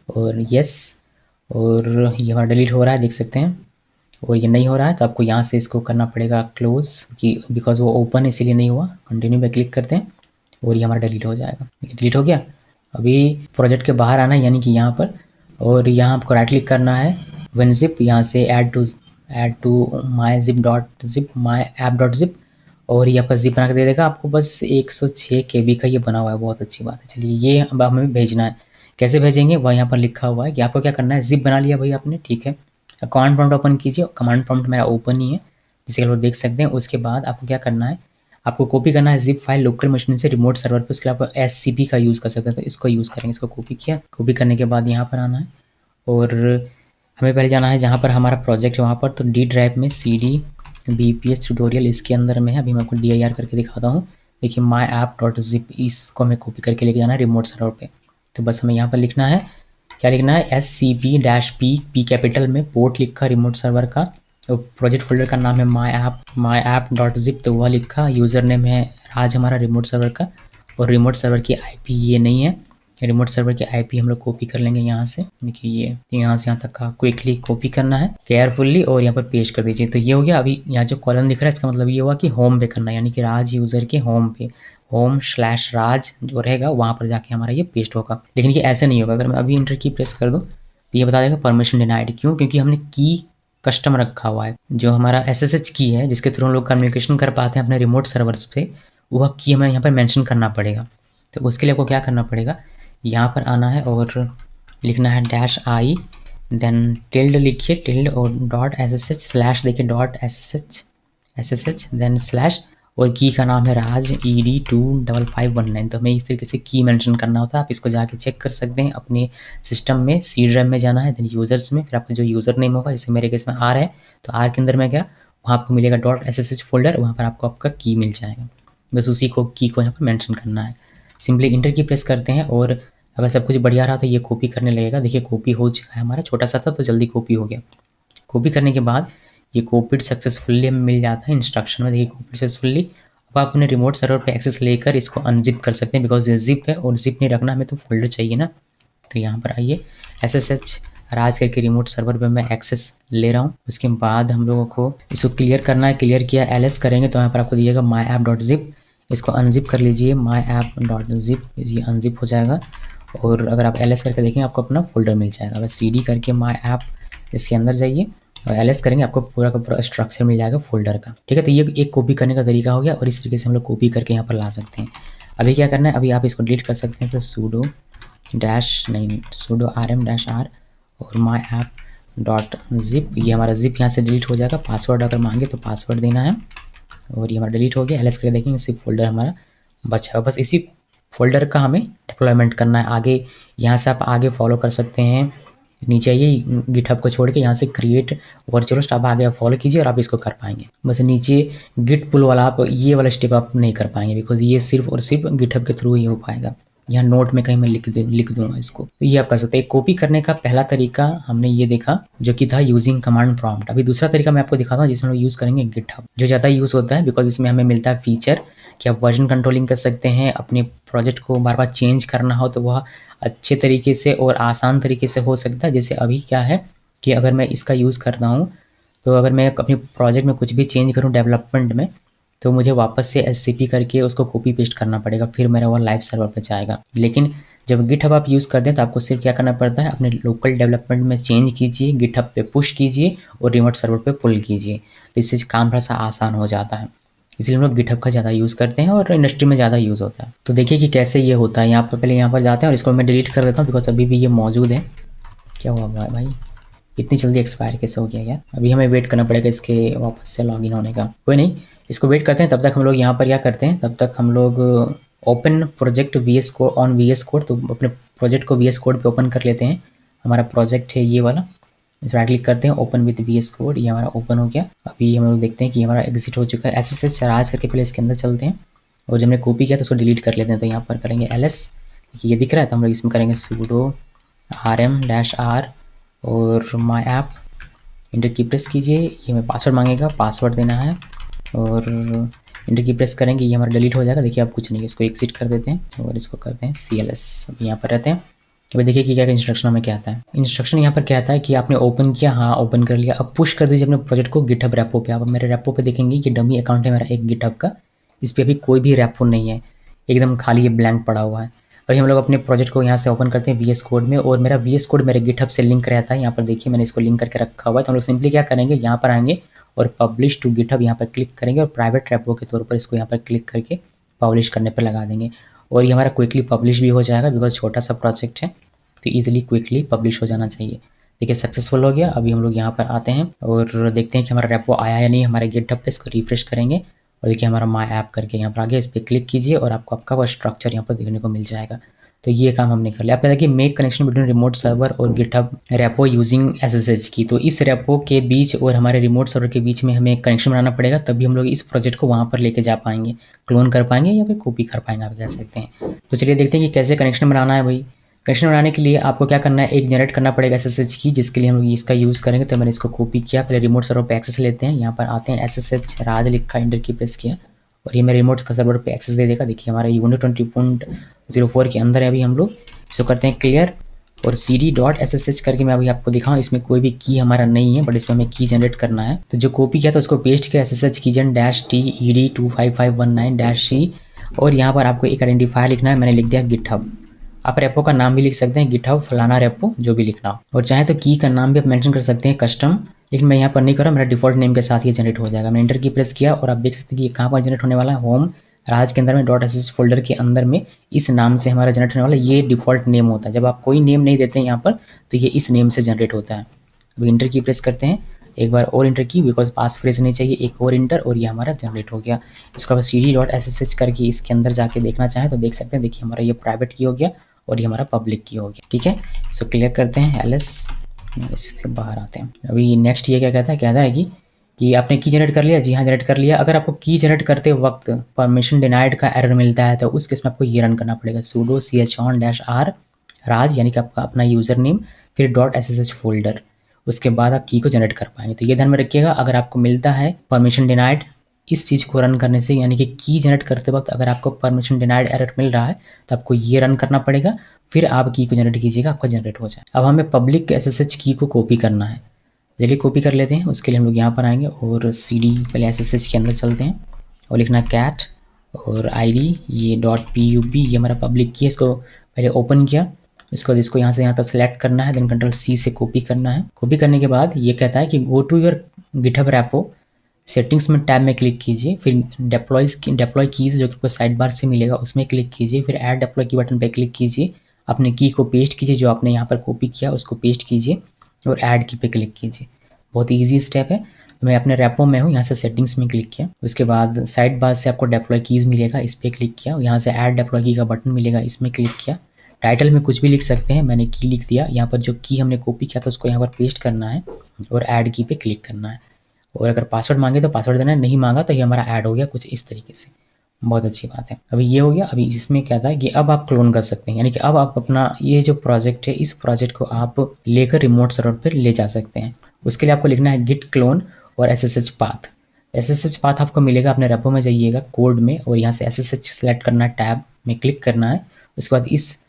और येस, और ये हमारा डिलीट हो रहा है, देख सकते हैं। और ये नहीं हो रहा है तो आपको यहाँ से इसको करना पड़ेगा क्लोज, कि बिकॉज वो ओपन है इसीलिए नहीं हुआ। कंटिन्यू पे क्लिक करते हैं और ये हमारा डिलीट हो जाएगा। डिलीट हो गया। अभी प्रोजेक्ट के बाहर आना है, यानी कि यहाँ पर, और यहाँ आपको राइट क्लिक करना है, विनजिप, यहाँ से add to my zip dot zip my app dot zip, और ये आपका जिप बना के दे देगा आपको। बस 106 KB का ये बना हुआ है, बहुत अच्छी बात है। चलिए ये अब हमें भेजना है, कैसे भेजेंगे वह यहाँ पर लिखा हुआ है कि आपको क्या करना है। जिप बना लिया भाई आपने, ठीक है। कमांड प्रॉम्प्ट ओपन कीजिए। कमांड प्रॉम्प्ट मेरा ओपन ही है, जिसे आप लोग देख सकते हैं। उसके बाद आपको क्या करना है, आपको कॉपी करना है जिप फाइल लोकल मशीन से रिमोट सर्वर पे। उसके लिए आप SCP का यूज़ कर सकते हैं, तो इसको यूज़ करेंगे। इसको कॉपी किया, कॉपी करने के बाद यहाँ पर आना है और हमें पहले जाना है जहाँ पर हमारा प्रोजेक्ट है वहाँ पर। तो डी ड्राइव में CD BPS ट्यूटोरियल इसके अंदर में है। अभी मैं आपको DIR करके दिखाता हूँ। देखिए माई ऐप डॉट जिप, इसको हमें कॉपी करके लेके जाना है रिमोट सर्वर पे। तो बस हमें यहाँ पर लिखना है, क्या लिखना है, SCP-P कैपिटल में, पोर्ट लिखा रिमोट सर्वर का, तो प्रोजेक्ट फोल्डर का नाम है माई ऐप डॉट जिप, तो वह लिखा। यूज़र नेम है राज हमारा रिमोट सर्वर का, और रिमोट सर्वर की IP ये नहीं है। रिमोट सर्वर की IP हम लोग कॉपी कर लेंगे यहाँ से। देखिए ये यहाँ से यहाँ तक का क्विकली कॉपी करना है केयरफुली और यहाँ पर पेस्ट कर दीजिए। तो ये हो गया। अभी यहाँ जो कॉलम दिख रहा है इसका मतलब ये हुआ कि होम पे करना है, यानी कि राज यूज़र के होम पे, home/राज जो रहेगा वहाँ पर जाके हमारा ये पेस्ट होगा। लेकिन ये ऐसे नहीं होगा। अगर मैं अभी इंटर की प्रेस कर दूँ तो ये बता देगा परमिशन डिनाइड। क्यों? क्योंकि हमने की कस्टम रखा हुआ है, जो हमारा SSH की है जिसके थ्रू हम लोग कम्युनिकेशन कर पाते हैं अपने रिमोट सर्वर्स पे, वह की हमें यहाँ पर मेंशन करना पड़ेगा। तो उसके लिए आपको क्या करना पड़ेगा, यहाँ पर आना है और लिखना है -i, देन टिल्ड लिखिए, टिल्ड और .ssh स्लैश देखिए .ssh देन स्लैश, और की का नाम है राज ED25519। तो हमें इस तरीके से की मेंशन करना होता है। आप इसको जाके चेक कर सकते हैं अपने सिस्टम में। C ड्राइव में जाना है, देन यूज़र्स में, फिर आपका जो यूज़र नेम होगा, जैसे मेरे केस में R है तो R के अंदर में गया, वहाँ आपको मिलेगा .ssh फोल्डर, वहाँ पर आपको आपका की मिल जाएगा। बस उसी को की को यहाँ पर मेंशन करना है। सिंपली इंटर की प्रेस करते हैं और अगर सब कुछ बढ़िया रहा तो ये कॉपी करने लगेगा। देखिए कॉपी हो चुका है हमारा, छोटा सा था तो जल्दी कॉपी हो गया। कॉपी करने के बाद ये कॉपीड सक्सेसफुली हमें मिल जाता है इंस्ट्रक्शन में। देखिए कॉपीड सक्सेसफुली। अब आप अपने रिमोट सर्वर पे एक्सेस लेकर इसको अनजिप कर सकते हैं, बिकॉज ये जिप है और जिप नहीं रखना, हमें तो फोल्डर चाहिए ना। तो यहाँ पर आइए, SSH राज करके रिमोट सर्वर पे मैं एक्सेस ले रहा हूँ। उसके बाद हम लोगों को इसको क्लियर करना है। क्लियर किया, LS करेंगे तो यहाँ पर आपको दिएगा माई ऐप डॉट जिप। इसको अनजिप कर लीजिए, माई ऐप डॉट जिप, ये अनजिप हो जाएगा। और अगर आप LS करके देखेंगे आपको अपना फोल्डर मिल जाएगा। बस CD करके माई ऐप इसके अंदर जाइए और LS करेंगे, आपको पूरा का पूरा स्ट्रक्चर मिल जाएगा फोल्डर का। ठीक है, तो ये एक कॉपी करने का तरीका हो गया और इस तरीके से हम लोग कॉपी करके यहाँ पर ला सकते हैं। अभी क्या करना है, अभी आप इसको डिलीट कर सकते हैं। तो sudo rm-r और माई ऐप डॉट जिप, ये हमारा जिप यहाँ से डिलीट हो जाएगा। पासवर्ड अगर मांगे तो पासवर्ड देना है और ये हमारा डिलीट हो गया। LS करके देखेंगे सिर्फ फोल्डर हमारा बचा है। बस इसी फोल्डर का हमें डिप्लॉयमेंट करना है आगे। यहाँ से आप आगे फॉलो कर सकते हैं नीचे आइए, गिटहब को छोड़ के यहाँ से क्रिएट वर्चुअलिस्ट आप आगे फॉलो कीजिए और आप इसको कर पाएंगे। बस नीचे गिट पुल वाला आप ये वाला स्टेप आप नहीं कर पाएंगे, बिकॉज ये सिर्फ और सिर्फ गिटहब के थ्रू ही हो पाएगा। यहाँ नोट में कहीं मैं लिख दूंगा इसको, तो ये आप कर सकते हैं। कॉपी करने का पहला तरीका हमने ये देखा जो कि था यूजिंग कमांड प्रॉम्प्ट। अभी दूसरा तरीका मैं आपको दिखाता हूँ जिसमें हम यूज़ करेंगे गिटहब, जो ज़्यादा यूज़ होता है बिकॉज इसमें हमें मिलता है फीचर कि आप वर्जन कंट्रोलिंग कर सकते हैं। अपने प्रोजेक्ट को बार बार चेंज करना हो तो वह अच्छे तरीके से और आसान तरीके से हो सकता है। जैसे अभी क्या है कि अगर मैं इसका यूज़ करता हूँ तो अगर मैं अपने प्रोजेक्ट में कुछ भी चेंज करूँ डेवलपमेंट में, तो मुझे वापस से एससीपी करके उसको कॉपी पेस्ट करना पड़ेगा, फिर मेरा वो लाइव सर्वर पे जाएगा। लेकिन जब गिटहब आप यूज़ करते हैं तो आपको सिर्फ क्या करना पड़ता है, अपने लोकल डेवलपमेंट में चेंज कीजिए, गिटहब पे पुश कीजिए और रिमोट सर्वर पे पुल कीजिए, तो इससे काम थोड़ा सा आसान हो जाता है। इसलिए हम लोग गिटहब का ज़्यादा यूज़ करते हैं और इंडस्ट्री में ज़्यादा यूज़ होता है। तो देखिए कि कैसे ये होता है। यहाँ पर पहले यहाँ पर जाते हैं और इसको मैं डिलीट कर देता हूँ बिकॉज अभी भी ये मौजूद है। क्या हुआ भाई, इतनी जल्दी एक्सपायर कैसे हो गया यार। अभी हमें वेट करना पड़ेगा इसके वापस से लॉगिन होने का। कोई नहीं, इसको वेट करते हैं। तब तक हम लोग यहाँ पर क्या करते हैं, तब तक हम लोग open project VS code on VS code, तो अपने प्रोजेक्ट को VS कोड पे ओपन कर लेते हैं। हमारा प्रोजेक्ट है ये वाला, इस राइट क्लिक करते हैं, ओपन विद VS कोड, ये हमारा ओपन हो गया। अभी हम लोग देखते हैं कि हमारा एग्जिट हो चुका है। SSH राज करके पहले इसके अंदर चलते हैं और जब हमने कॉपी किया तो उसको डिलीट कर लेते हैं। तो यहाँ पर करेंगे LS, ये दिख रहा है, तो हम लोग इसमें करेंगे sudo rm-r और my app, inter key press कीजिए। ये हमें पासवर्ड मांगेगा, पासवर्ड देना है और इंटर की प्रेस करेंगे, ये हमारा डिलीट हो जाएगा। देखिए अब कुछ नहीं है, इसको एग्जिट कर देते हैं और इसको करते हैं CLS। अभी यहाँ पर रहते हैं। अभी देखिए कि क्या इंस्ट्रक्शन में क्या आता है। इंस्ट्रक्शन यहाँ पर क्या आता है कि आपने ओपन किया, हाँ ओपन कर लिया। अब पुश कर दीजिए अपने प्रोजेक्ट को गिटहब रेपो पे। आप मेरे रेपो पे देखेंगे कि डमी अकाउंट है मेरा एक गिटहब का, इस पर अभी कोई भी रेपो नहीं है, एकदम खाली ये ब्लैंक पड़ा हुआ है। अभी हम लोग अपने प्रोजेक्ट को यहाँ से ओपन करते हैं VS कोड में, और मेरा VS कोड मेरे गिटहब से लिंक रहता है। यहाँ पर देखिए मैंने इसको लिंक करके रखा हुआ है। तो हम लोग सिंपली क्या करेंगे, यहाँ पर आएंगे और पब्लिश टू गिटहब यहाँ पर क्लिक करेंगे और प्राइवेट रेपो के तौर पर इसको यहाँ पर क्लिक करके पब्लिश करने पर लगा देंगे। और ये हमारा क्विकली पब्लिश भी हो जाएगा बिकॉज छोटा सा प्रोजेक्ट है तो ईजिली क्विकली पब्लिश हो जाना चाहिए। देखिए सक्सेसफुल हो गया। अभी हम लोग यहाँ पर आते हैं और देखते हैं कि हमारा रेपो आया या नहीं हमारे गिटहब पे। इसको रिफ्रेश करेंगे और देखिए हमारा माई ऐप करके यहाँ पर आ गया। इस पर क्लिक कीजिए और आपको आपका वो स्ट्रक्चर यहाँ पर देखने को मिल जाएगा। तो ये काम हमने कर लिया। आप कहते हैं कि make connection between remote server और गिटहब रेपो यूजिंग SSH की। तो इस रेपो के बीच और हमारे रिमोट सर्वर के बीच में हमें कनेक्शन बनाना पड़ेगा, तभी हम लोग इस प्रोजेक्ट को वहाँ पर लेके जा पाएंगे, क्लोन कर पाएंगे या फिर कॉपी कर पाएंगे, आप कह सकते हैं। तो चलिए देखते हैं कि कैसे कनेक्शन बनाना है भाई। कनेक्शन बनाने के लिए आपको क्या करना है, एक जनरेट करना पड़ेगा SSH की, जिसके लिए हम लोग इसका यूज़ करेंगे। तो मैंने इसको कॉपी किया, पहले रिमोट सर्वर पे एक्सेस लेते हैं। यहाँ पर आते हैं, SSH राज लिखा, इंटर की प्रेस किया और ये मैं रिमोट सर्वर पे एक्सेस दे देगा। देखिए हमारा यूनिट 20.04 के अंदर है। अभी हम लोग इसको करते हैं क्लियर और cd.ssh करके मैं अभी आपको दिखाऊँ। इसमें कोई भी की हमारा नहीं है, बट इसमें हमें की जनरेट करना है। तो जो कॉपी किया था उसको पेस्ट किया, SSH कीजन -t ed25519-c, और यहाँ पर आपको एक आइडेंटिफायर लिखना है। मैंने लिख दिया गिटहब। आप रेपो का नाम भी लिख सकते हैं, गिटहब फलाना रेपो, जो भी लिखना हो। और चाहे तो की का नाम भी आप मेंशन कर सकते हैं कस्टम, लेकिन मैं यहाँ पर नहीं कर रहा, मेरा डिफॉल्ट नेम के साथ ये जनरेट हो जाएगा। मैंने इंटर की प्रेस किया और आप देख सकते हैं कि ये कहाँ पर जनरेट होने वाला है, होम राज के अंदर में .sh फोल्डर के अंदर में इस नाम से हमारा जनरेट होने वाला। ये डिफ़ॉल्ट नेम होता है। जब आप कोई नेम नहीं देते हैं यहाँ पर तो ये इस नेम से जनरेट होता है। अब इंटर की प्रेस करते हैं, एक बार और इंटर की, बिकॉज पास फ्रेज नहीं चाहिए, एक और इंटर, और ये हमारा जनरेट हो गया। इसको आप cd.ssh करके इसके अंदर जाके देखना चाहें तो देख सकते हैं। देखिए हमारा ये प्राइवेट की हो गया और ये हमारा पब्लिक की हो गया। ठीक है, इसको क्लियर करते हैं, LS, इसके बाहर आते हैं। अभी नेक्स्ट ये क्या कहता है कि आपने की जनरेट कर लिया। जी हाँ, जनरेट कर लिया। अगर आपको की जनरेट करते वक्त परमिशन डिनाइड का एरर मिलता है तो उस केस में आपको ये रन करना पड़ेगा, sudo chon-r राज, यानी कि आपका अपना यूज़र नेम, फिर .ssh फोल्डर, उसके बाद आप की को जनरेट कर पाएंगे। तो ये ध्यान में रखिएगा, अगर आपको मिलता है परमिशन डिनाइड इस चीज़ को रन करने से, यानी कि की जनरेट करते वक्त अगर आपको परमिशन डिनाइड एरर मिल रहा है तो आपको ये रन करना पड़ेगा, फिर आप की को जनरेट कीजिएगा, आपका जनरेट हो जाए। अब हमें पब्लिक SSH की को कॉपी करना है। चलिए कॉपी कर लेते हैं। उसके लिए हम लोग यहाँ पर आएंगे और CD पहले SSH के अंदर चलते हैं और लिखना कैट और ID, ये .pub, ये हमारा पब्लिक की है। इसको पहले ओपन किया, इसको यहाँ से यहाँ तक सेलेक्ट करना है, देन Ctrl+C से कॉपी करना है। कॉपी करने के बाद ये कहता है कि go to your GitHub repo, settings में टैब में क्लिक कीजिए, फिर डेप्लॉय कीज़ जो कि आपको साइड बार से मिलेगा उसमें क्लिक कीजिए, फिर ऐड डेप्लॉय की बटन पर क्लिक कीजिए, अपने की को पेस्ट कीजिए, जो आपने यहाँ पर कॉपी किया उसको पेस्ट कीजिए और ऐड की पे क्लिक कीजिए। बहुत ईजी स्टेप है। मैं अपने रेपो में हूँ, यहाँ से सेटिंग्स में क्लिक किया, उसके बाद साइड बार से आपको डेप्लॉय कीज़ मिलेगा, इस पर क्लिक किया, यहाँ से ऐड डेप्लॉय की का बटन मिलेगा, इसमें क्लिक किया, टाइटल में कुछ भी लिख सकते हैं, मैंने की लिख दिया। यहाँ पर जो की हमने कॉपी किया था उसको यहाँ पर पेस्ट करना है और ऐड की पे क्लिक करना है। और अगर पासवर्ड मांगे तो पासवर्ड देना है, नहीं मांगा तो ये हमारा ऐड हो गया कुछ इस तरीके से। बहुत अच्छी बात है। अभी ये हो गया। अभी इसमें क्या था कि अब आप क्लोन कर सकते हैं, यानी कि अब आप अपना ये जो प्रोजेक्ट है इस प्रोजेक्ट को आप लेकर रिमोट सर्वर पर ले जा सकते हैं। उसके लिए आपको लिखना है गिट क्लोन और SSH पाथ। SSH पाथ आपको मिलेगा, अपने रेपो में जाइएगा कोड में और यहाँ से SSH सेलेक्ट करना है, टैब में क्लिक करना है। उसके बाद इस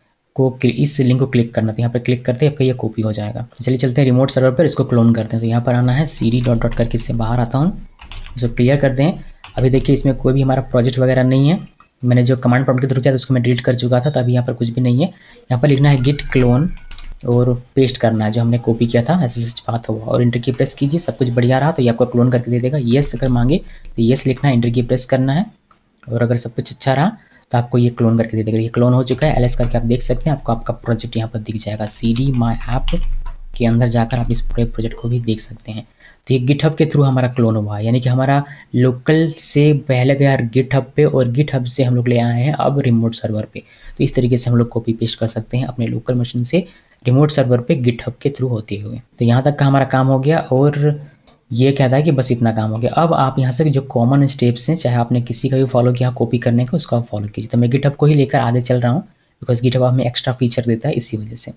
लिंक को क्लिक करना है, तो यहाँ पर क्लिक करते ही आपका ये कॉपी हो जाएगा। चलिए चलते हैं रिमोट सर्वर पर, इसको क्लोन करते हैं। तो यहाँ पर आना है cd डॉट करके, इससे बाहर आता हूँ, इसको क्लियर करते हैं। अभी देखिए इसमें कोई भी हमारा प्रोजेक्ट वगैरह नहीं है, मैंने जो कमांड प्रॉम्प्ट के थ्रू किया था उसको मैं डिलीट कर चुका था, तो अभी यहाँ पर कुछ भी नहीं है। यहाँ पर लिखना है गिट क्लोन और पेस्ट करना है जो हमने कॉपी किया था SSH पाथ हुआ, और इंटर की प्रेस कीजिए। सब कुछ बढ़िया रहा तो ये आपको क्लोन करके दे देगा। येस अगर मांगे तो येस लिखना है, इंटर की प्रेस करना है, और अगर सब कुछ अच्छा रहा तो आपको ये क्लोन करके दे देगा। ये क्लोन हो चुका है, LS करके आप देख सकते हैं, आपको आपका प्रोजेक्ट यहाँ पर दिख जाएगा। CD माई ऐप के अंदर जाकर आप इस पूरे प्रोजेक्ट को भी देख सकते हैं। तो ये गिटहब के थ्रू हमारा क्लोन हुआ है, यानी कि हमारा लोकल से पहले गया गिटहब पे और गिटहब से हम लोग ले आए हैं अब रिमोट सर्वर पे। तो इस तरीके से हम लोग कॉपी पेस्ट कर सकते हैं अपने लोकल मशीन से रिमोट सर्वर पे गिटहब के थ्रू होते हुए। तो यहाँ तक का हमारा काम हो गया, और ये कहता है कि बस इतना काम हो गया। अब आप यहाँ से जो कॉमन स्टेप्स हैं, चाहे आपने किसी का भी फॉलो किया कॉपी करने का, उसको आप फॉलो कीजिए। तो मैं गिटहब को ही लेकर आगे चल रहा हूँ, बिकॉज गिटहब हमें एक्स्ट्रा फीचर देता है इसी वजह से।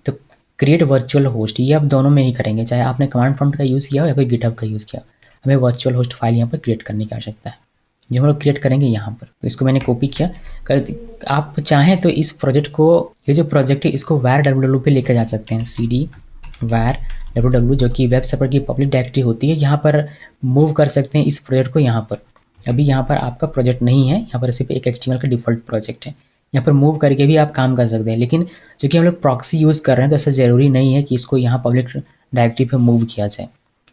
तो क्रिएट वर्चुअल होस्ट, ये आप दोनों में ही करेंगे, चाहे आपने कमांड प्रॉम्प्ट का यूज़ किया हो या फिर गिटहब का यूज़ किया। हमें वर्चुअल होस्ट फाइल यहाँ पर क्रिएट करने की आवश्यकता है, जो हम लोग क्रिएट करेंगे यहाँ पर। तो इसको मैंने कॉपी किया। आप चाहें तो इस प्रोजेक्ट को, ये जो प्रोजेक्ट है इसको var www पे लेकर जा सकते हैं। CD var www जो कि वेब सर्वर की पब्लिक डायरेक्टरी होती है, यहाँ पर मूव कर सकते हैं इस प्रोजेक्ट को। यहाँ पर अभी यहाँ पर आपका प्रोजेक्ट नहीं है, यहाँ पर सिर्फ एक HTML का डिफ़ॉल्ट प्रोजेक्ट है। यहाँ पर मूव करके भी आप काम कर सकते हैं, लेकिन चूँकि हम लोग प्रॉक्सी यूज़ कर रहे हैं तो ऐसा ज़रूरी नहीं है कि इसको यहाँ पब्लिक डायरेक्टरी पे मूव किया जाए।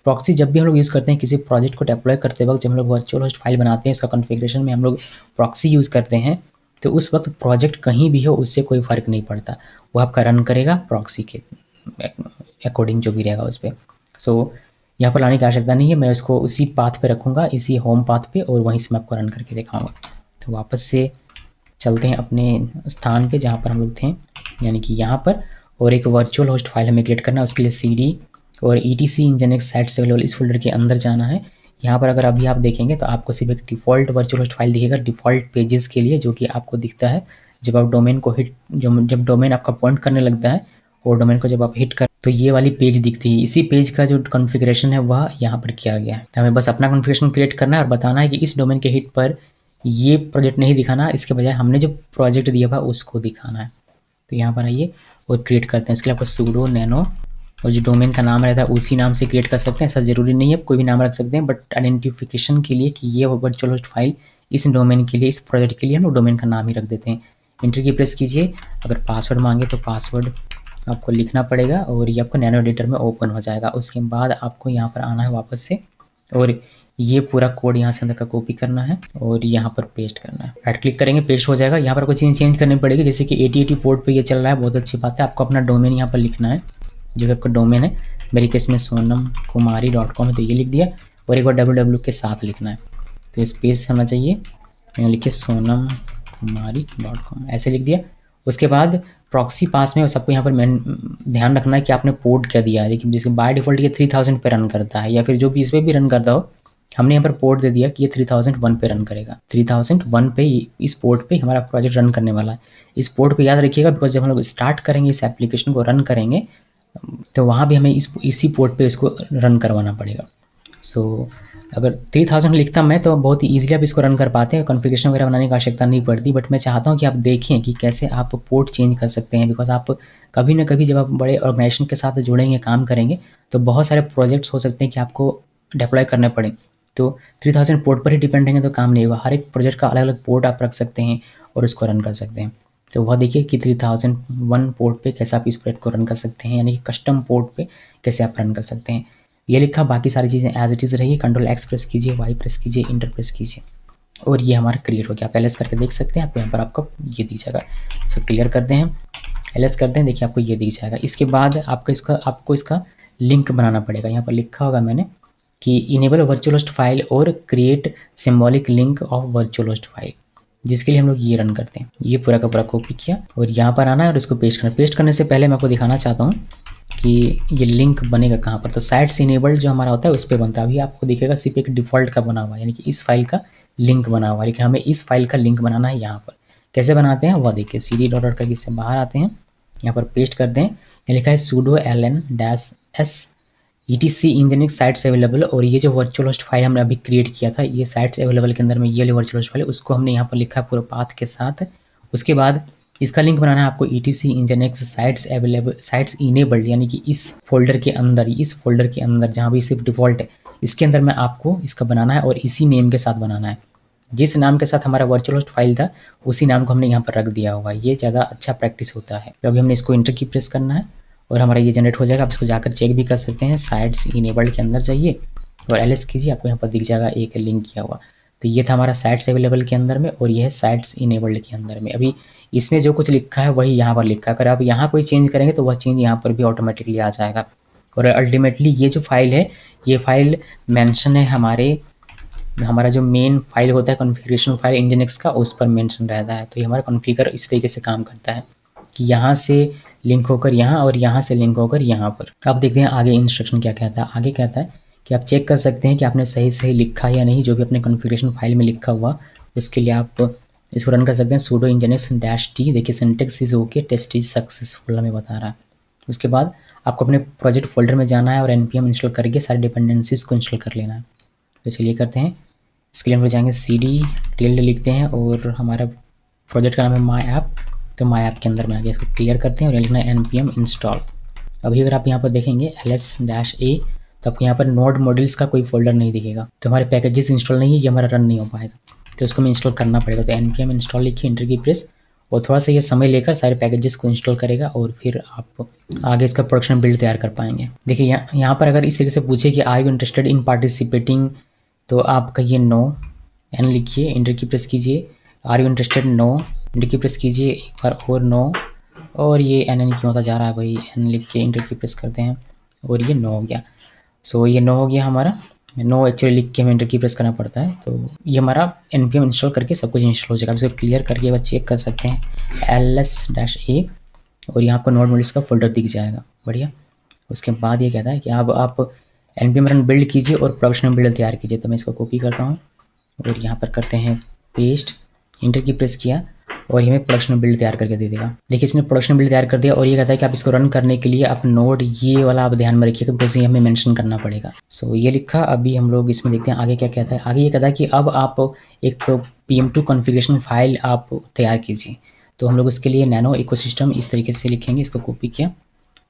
प्रॉक्सी जब भी हम लोग यूज़ करते हैं किसी प्रोजेक्ट को डिप्लॉय करते वक्त, जब हम लोग वर्चुअल होस्ट फाइल बनाते हैं, उसका कॉन्फ़िगरेशन में हम लोग प्रॉक्सी यूज़ करते हैं, तो उस वक्त प्रोजेक्ट कहीं भी हो उससे कोई फ़र्क नहीं पड़ता, वो आपका रन करेगा प्रॉक्सी के अकॉर्डिंग जो भी रहेगा उस पर। सो यहाँ पर लाने की आवश्यकता नहीं है, मैं उसको उसी पाथ पे रखूँगा, इसी होम पाथ पे, और वहीं से मैं आपको रन करके दिखाऊँगा। तो वापस से चलते हैं अपने स्थान पे जहाँ पर हम लोग थे, यानी कि यहाँ पर, और एक वर्चुअल होस्ट फाइल हमें क्रिएट करना है। उसके लिए CD और ETC nginx साइट्स अवेलेबल इस फोल्डर के अंदर जाना है। यहाँ पर अगर अभी आप देखेंगे तो आपको सिर्फ एक डिफ़ॉल्ट वर्चुअल होस्ट फाइल दिखेगा डिफ़ॉल्ट पेजेस के लिए, जो कि आपको दिखता है जब आप डोमेन को हिट, जब डोमेन आपका पॉइंट करने लगता है और डोमेन को जब आप हिट कर, तो ये वाली पेज दिखती है। इसी पेज का जो कॉन्फ़िगरेशन है वह यहाँ पर किया गया है। तो हमें बस अपना कॉन्फ़िगरेशन क्रिएट करना है और बताना है कि इस डोमेन के हिट पर ये प्रोजेक्ट नहीं दिखाना, इसके बजाय हमने जो प्रोजेक्ट दिया हुआ उसको दिखाना है। तो यहाँ पर आइए और क्रिएट करते हैं। इसके लिए आपको sudo nano और जो डोमेन का नाम रहता है उसी नाम से क्रिएट कर सकते हैं, ऐसा ज़रूरी नहीं है, कोई भी नाम रख सकते हैं, बट आइडेंटिफिकेशन के लिए कि ये वर्चुअल होस्ट फाइल इस डोमेन के लिए, इस प्रोजेक्ट के लिए हम लोग डोमेन का नाम ही रख देते हैं। इंटर की प्रेस कीजिए। अगर पासवर्ड मांगे तो पासवर्ड आपको लिखना पड़ेगा और ये आपको नैनो एडिटर में ओपन हो जाएगा। उसके बाद आपको यहाँ पर आना है वापस से, और ये पूरा कोड यहाँ से अंदर का कॉपी करना है और यहाँ पर पेस्ट करना है। राइट क्लिक करेंगे, पेस्ट हो जाएगा। यहाँ पर कोई चीज़ चेंज करनी पड़ेगी, जैसे कि 8080 पोर्ट पे ये चल रहा है, बहुत अच्छी बात है। आपको अपना डोमेन यहाँ पर लिखना है, जो कि आपका डोमेन है। मेरे केस में sonamkumari.com है तो ये लिख दिया, और एक बार www के साथ लिखना है, तो स्पेस होना चाहिए, मैंने लिखे sonamkumari.com ऐसे लिख दिया। उसके बाद प्रॉक्सी पास में सबको यहाँ पर ध्यान रखना है कि आपने पोर्ट क्या दिया है। देखिए जैसे बाय डिफ़ॉल्ट ये 3000 पे रन करता है, या फिर जो भी इस पर भी रन करता हो, हमने यहाँ पर पोर्ट दे दिया कि ये 3001 पे रन करेगा। 3001 पे इस पोर्ट पे हमारा प्रोजेक्ट रन करने वाला है। इस पोर्ट को याद रखिएगा, बिकॉज जब हम लोग स्टार्ट करेंगे इस एप्लीकेशन को रन करेंगे तो वहाँ भी हमें इसी पोर्ट पे इसको रन करवाना पड़ेगा। सो अगर 3000 लिखता मैं तो बहुत ही ईजिली आप इसको रन कर पाते हैं, कॉन्फ़िगरेशन वगैरह बनाने की आवश्यकता नहीं पड़ती। बट मैं चाहता हूँ कि आप देखें कि कैसे आप पोर्ट चेंज कर सकते हैं, बिकॉज आप कभी ना कभी जब आप बड़े ऑर्गेनाइजेशन के साथ जुड़ेंगे, काम करेंगे, तो बहुत सारे प्रोजेक्ट्स हो सकते हैं कि आपको डिप्लॉय करने पड़े। तो 3000 पोर्ट पर ही डिपेंड रहेंगे तो काम नहीं होगा। हर एक प्रोजेक्ट का अलग अलग पोर्ट आप रख सकते हैं और उसको रन कर सकते हैं। तो वह देखिए कि 3001 पोर्ट पे कैसे आप इस प्रोजेक्ट को रन कर सकते हैं, यानी कि कस्टम पोर्ट पे कैसे आप रन कर सकते हैं। ये लिखा, बाकी सारी चीज़ें एज इट इज़ रही। Ctrl+X प्रेस कीजिए, Y प्रेस कीजिए, इंटर प्रेस कीजिए, और ये हमारा क्रिएट हो गया। आप LS करके देख सकते हैं, आपको यहाँ पर आपको ये दिख जाएगा। इसको क्लियर करते हैं, LS करते हैं, देखिए आपको ये दिख जाएगा। इसके बाद आपको इसका लिंक बनाना पड़ेगा। यहाँ पर लिखा होगा मैंने कि इनेबल वर्चुअल होस्ट फाइल और create symbolic link of virtual host file. जिसके लिए हम लोग ये रन करते हैं। ये पूरा का पूरा कॉपी किया और यहाँ पर आना है और इसको पेस्ट करना। पेस्ट करने से पहले मैं आपको दिखाना चाहता हूँ कि ये लिंक बनेगा कहाँ पर। तो साइट्स इनेबल्ड जो हमारा होता है उस पर बनता है। अभी आपको दिखेगा सिर्फ एक डिफ़ॉल्ट का बना हुआ है, यानी कि इस फाइल का लिंक बना हुआ है, लेकिन हमें इस फाइल का लिंक बनाना है यहाँ पर। कैसे बनाते हैं वह देखिए, cd डॉट करके इससे बाहर आते हैं, यहाँ पर पेस्ट कर दें। यहाँ लिखा है sudo ln-s etc nginx sites available. और ये जो वर्चुअल होस्ट फाइल हमने अभी क्रिएट किया था, ये साइट्स अवेलेबल के अंदर में ये वाली वर्चुअल होस्ट फाइल है, उसको हमने यहाँ पर लिखा है पूरा पाथ के साथ। उसके बाद इसका लिंक बनाना है आपको etc nginx sites available sites enabled, यानी कि इस फोल्डर के अंदर जहाँ भी सिर्फ डिफ़ॉल्ट है, इसके अंदर में आपको इसका बनाना है और इसी नेम के साथ बनाना है। जिस नाम के साथ हमारा वर्चुअल होस्ट फाइल था उसी नाम को हमने यहाँ पर रख दिया होगा। ये ज़्यादा अच्छा प्रैक्टिस होता है। तो अभी हमने इसको इंटर की प्रेस करना है और हमारा ये जनरेट हो जाएगा। आप इसको जाकर चेक भी कर सकते हैं। साइट्स इनेबल्ड के अंदर जाइए और एलएस कीजिए, आपको यहाँ पर दिख जाएगा एक लिंक किया हुआ। तो ये था हमारा साइट्स अवेलेबल के अंदर में और ये है साइट्स इनेबल्ड के अंदर में। अभी इसमें जो कुछ लिखा है वही यहाँ पर लिखा है। अगर आप यहाँ कोई चेंज करेंगे तो वह चेंज यहाँ पर भी ऑटोमेटिकली आ जाएगा। और अल्टीमेटली ये जो फाइल है, ये फाइल मेंशन है हमारा जो मेन फाइल होता है कॉन्फ़िगरेशन फाइल nginx का, उस पर मेंशन रहता है। तो ये हमारा कॉन्फ़िगर इस तरीके से काम करता है कि यहाँ से लिंक होकर यहाँ और यहाँ से लिंक होकर यहाँ पर। अब देखते हैं आगे इंस्ट्रक्शन क्या कहता है। आगे कहता है कि आप चेक कर सकते हैं कि आपने सही लिखा है या नहीं, जो भी अपने कॉन्फ़िगरेशन फाइल में लिखा हुआ। उसके लिए आप इसको रन कर सकते हैं sudo nginx-t। देखिए syntax is okay, test is successful हमें बता रहा है। उसके बाद आपको अपने प्रोजेक्ट फोल्डर में जाना है और npm इंस्टॉल करके सारे डिपेंडेंसीज को इंस्टॉल कर लेना है। तो चलिए करते हैं। इसके लिए हम लोग जाएंगे cd टिल्ड लिखते हैं और हमारा प्रोजेक्ट का नाम है माई ऐप। तो माई ऐप के अंदर में आ गया, इसको क्लियर करते हैं और लिखना है npm इंस्टॉल। अभी अगर आप यहाँ पर देखेंगे ls-a तो आपको यहाँ पर नोड मॉड्यूल्स का कोई फोल्डर नहीं दिखेगा। तो हमारे पैकेजेस इंस्टॉल नहीं है, ये हमारा रन नहीं हो पाएगा, तो इसको हमें इंस्टॉल करना पड़ेगा। तो npm इंस्टॉल लिखिए, इंटर की प्रेस, और थोड़ा सा ये समय लेकर सारे पैकेजेस को इंस्टॉल करेगा और फिर आप आगे इसका प्रोडक्शन बिल्ड तैयार कर पाएंगे। देखिए यहाँ पर अगर इस तरीके से पूछे कि are you interested in participating, तो आप कहिए नो, एन लिखिए, इंटर की प्रेस कीजिए। Are you interested, no, enter key press कीजिए एक बार और नो, और ये एन क्यों होता जा रहा है भाई, एन लिख के इंटर की प्रेस करते हैं और ये नो हो गया। सो ये नो हो गया हमारा। नो एक्चुअली लिख के हमें इंटर की प्रेस करना पड़ता है। तो ये हमारा npm इंस्टॉल करके सब कुछ इंस्टॉल हो जाएगा। आप इसको क्लियर करके एक बार चेक कर सकते हैं ls-a और यहाँ आपको नोड मॉड्यूल्स का फोल्डर दिख जाएगा। बढ़िया। उसके बाद ये कहता है कि अब आप npm रन बिल्ड कीजिए और प्रोडक्शन बिल्ड तैयार कीजिए। तो मैं इसको कॉपी करता हूँ और यहाँ पर करते हैं पेस्ट, इंटर की प्रेस किया और ये हमें प्रोडक्शन बिल्ड तैयार करके दे देगा। देखिए इसने प्रोडक्शन बिल्ड तैयार कर दिया और ये कहता है कि आप इसको रन करने के लिए आप नोड ये वाला आप ध्यान में रखिएगा, बिकॉज ये हमें मेंशन करना पड़ेगा। सो ये लिखा। अभी हम लोग इसमें देखते हैं आगे क्या कहता है। आगे ये कहता है कि अब आप एक pm2 कॉन्फ़िगरेशन फाइल आप तैयार कीजिए। तो हम लोग उसके लिए नैनो इकोसिस्टम इस तरीके से लिखेंगे, इसको कॉपी किया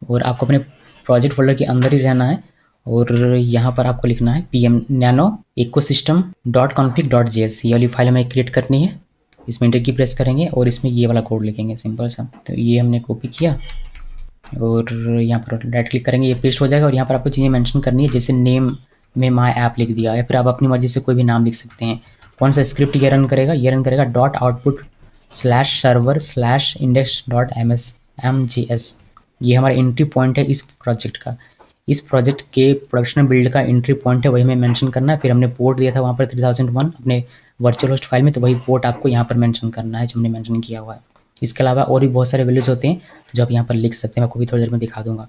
और आपको अपने प्रोजेक्ट फोल्डर के अंदर ही रहना है और यहाँ पर आपको लिखना है pm nano ecosystem.config.js। ये वाली फाइल हमें क्रिएट करनी है। इसमें इंटर की प्रेस करेंगे और इसमें ये वाला कोड लिखेंगे सिंपल सा। तो ये हमने कॉपी किया और यहाँ पर राइट क्लिक करेंगे, ये पेस्ट हो जाएगा। और यहाँ पर आपको चीज़ें मेंशन करनी है, जैसे नेम में माई ऐप लिख दिया, या फिर आप अपनी मर्जी से कोई भी नाम लिख सकते हैं। कौन सा स्क्रिप्ट ये रन करेगा, ये रन करेगा .output/server/index.msmjs। ये हमारा एंट्री पॉइंट है इस प्रोजेक्ट का। इस प्रोजेक्ट के प्रोडक्शन बिल्ड का एंट्री पॉइंट है, वही हमें मेंशन करना है। फिर हमने पोर्ट दिया था वहाँ पर 3001 अपने वर्चुअल होस्ट फाइल में, तो वही पोर्ट आपको यहाँ पर मेंशन करना है जो हमने मेंशन किया हुआ है। इसके अलावा और भी बहुत सारे वैल्यूज़ होते हैं जो आप यहाँ पर लिख सकते हैं। आपको भी थोड़ी देर में दिखा दूंगा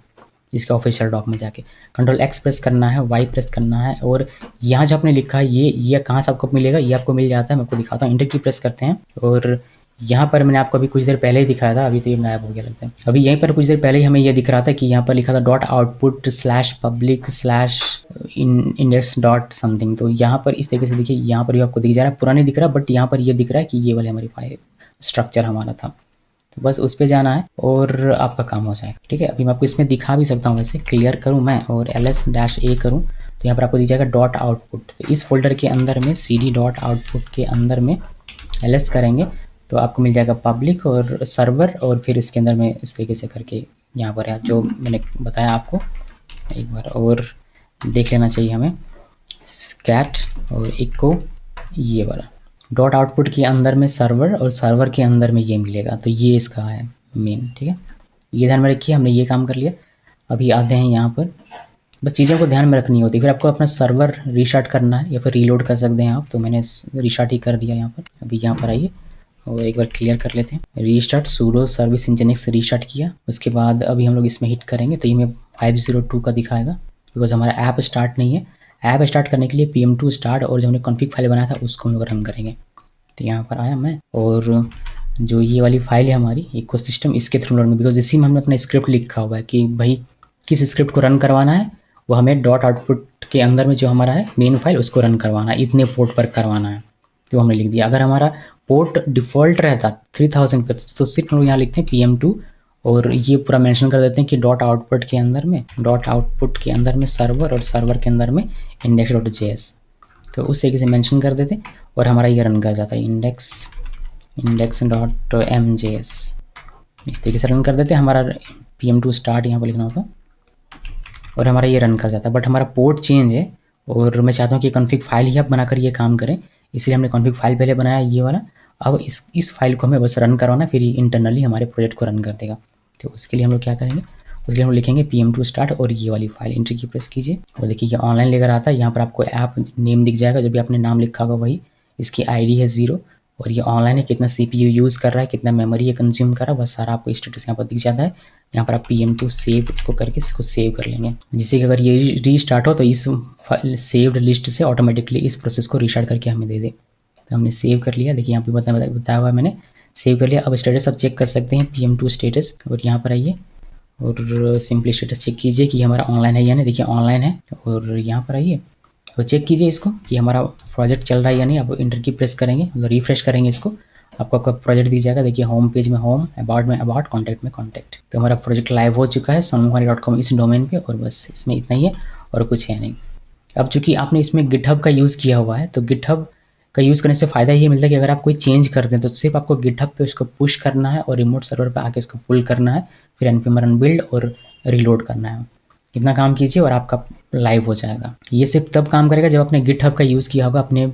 इसके ऑफिशियल डॉक में जाके। Ctrl+X प्रेस करना है, Y प्रेस करना है और यहाँ जो आपने लिखा है ये कहाँ से आपको मिलेगा, ये आपको मिल जाता है। मैं आपको दिखाता हूँ। इंटर की प्रेस करते हैं और यहाँ पर मैंने आपको अभी कुछ देर पहले ही दिखाया था, अभी तो ये गायब हो गया लगता है। अभी यहीं पर कुछ देर पहले ही हमें ये दिख रहा था कि यहाँ पर लिखा था .output/public/index.something। तो यहाँ पर इस तरीके से देखिए, यहाँ पर भी आपको दिख जा रहा है, पुरानी दिख रहा है, बट यहाँ पर ये दिख रहा है कि ये वाली हमारी फाइल स्ट्रक्चर हमारा था। तो बस उस पर जाना है और आपका काम हो जाएगा। ठीक है, अभी मैं आपको इसमें दिखा भी सकता हूँ। वैसे क्लियर करूँ मैं और ls-a करूँ तो यहाँ पर आपको दिख जाएगा .output। तो इस फोल्डर के अंदर में cd.output के अंदर में ls करेंगे तो आपको मिल जाएगा पब्लिक और सर्वर, और फिर इसके अंदर में इस तरीके से करके यहाँ पर है जो मैंने बताया आपको। एक बार और देख लेना चाहिए हमें, स्कैट और इको, ये वाला .output के अंदर में सर्वर और सर्वर के अंदर में ये मिलेगा। तो ये इसका है मेन। ठीक है, ये ध्यान में रखिए। हमने ये काम कर लिया। अभी आते हैं यहाँ पर, बस चीज़ों को ध्यान में रखनी होती है। फिर आपको अपना सर्वर रीस्टार्ट करना है या फिर रीलोड कर सकते हैं आप। तो मैंने रीस्टार्ट ही कर दिया यहाँ पर। अभी यहाँ पर आइए और एक बार क्लियर कर लेते हैं। रीस्टार्ट सूडो सर्विस इंजनिक्स रीस्टार्ट किया, उसके बाद अभी हम लोग इसमें हिट करेंगे तो ये में 502 का दिखाएगा बिकॉज हमारा ऐप स्टार्ट नहीं है। ऐप स्टार्ट करने के लिए PM2 स्टार्ट और जो हमने कॉन्फ़िग फाइल बनाया था उसको हम लोग रन करेंगे। तो यहाँ पर आया मैं, और जो ये वाली फाइल है हमारी इकोसिस्टम, इसके थ्रू रन, बिकॉज इसी में हमने अपना स्क्रिप्ट लिखा हुआ है कि भाई किस स्क्रिप्ट को रन करवाना है, वो हमें डॉट आउटपुट के अंदर में जो हमारा है मेन फाइल उसको रन करवाना है, इतने पोर्ट पर करवाना है, तो हमने लिख दिया। अगर हमारा पोर्ट डिफ़ॉल्ट रहता 3000 पे तो सिर्फ हम लोग यहाँ लिखते हैं PM2 और ये पूरा मेंशन कर देते हैं कि डॉट आउटपुट के अंदर में सर्वर और सर्वर के अंदर में index.js, तो उस तरीके से मेंशन कर देते और हमारा ये रन कर जाता है index.mjs, इस तरीके से रन कर देते। हमारा PM2 स्टार्ट यहाँ पर लिखना होता और हमारा ये रन कर जाता है। बट हमारा पोर्ट चेंज है और मैं चाहता हूँ कि कॉन्फ़िग फाइल ही आप बनाकर ये काम करें, इसलिए हमने कॉन्फ़िग फाइल पहले बनाया ये वाला। अब इस फाइल को हमें बस रन करवाना, फिर इंटरनली हमारे प्रोजेक्ट को रन कर देगा। तो उसके लिए हम लोग क्या करेंगे, उसके लिए हम लिखेंगे PM2 स्टार्ट और ये वाली फाइल एंट्री की प्रेस कीजिए और देखिए ये ऑनलाइन लेकर आता है। यहाँ पर आपको ऐप नेम दिख जाएगा, जो भी आपने नाम लिखा होगा वही, इसकी ID है 0 और ये ऑनलाइन है, कितना CPU यूज़ कर रहा है, कितना मेमोरी ये कंज्यूम कर रहा है, बस सारा आपको स्टेटस यहाँ पर दिख जाता है। यहाँ पर आप PM2 सेव इसको करके इसको सेव कर लेंगे, जिससे कि अगर ये रीस्टार्ट हो तो इस सेव्ड लिस्ट से ऑटोमेटिकली इस प्रोसेस को रीस्टार्ट करके हमें दे दे। तो हमने सेव कर लिया, देखिए यहाँ पे बताया हुआ है मैंने सेव कर लिया। अब स्टेटस आप चेक कर सकते हैं PM2 स्टेटस, और यहाँ पर आइए और सिंपली स्टेटस चेक कीजिए कि हमारा ऑनलाइन है या नहीं। देखिए ऑनलाइन है, और यहाँ पर आइए तो चेक कीजिए इसको कि हमारा प्रोजेक्ट चल रहा है या नहीं। आप इंटर की प्रेस करेंगे, मतलब रिफ्रेश करेंगे इसको, आपको आपका प्रोजेक्ट दिख जाएगा। देखिए होम पेज में होम, अबाउट में अबाउट, कॉन्टैक्ट में कॉन्टैक्ट। तो हमारा प्रोजेक्ट लाइव हो चुका है sonamkumari.com इस डोमेन पे, और बस इसमें इतना ही है और कुछ है नहीं। अब चूँकि आपने इसमें गिटहब का यूज़ किया हुआ है, तो गिटहब का यूज़ करने से फ़ायदा ये मिलता है कि अगर आप कोई चेंज करते हैं तो सिर्फ आपको गिटहब पे उसको पुश करना है और रिमोट सर्वर पे आके उसको पुल करना है, फिर npm run build और रीलोड करना है। इतना काम कीजिए और आपका लाइव हो जाएगा। ये सिर्फ तब काम करेगा जब आपने गिटहब का यूज़ किया होगा अपने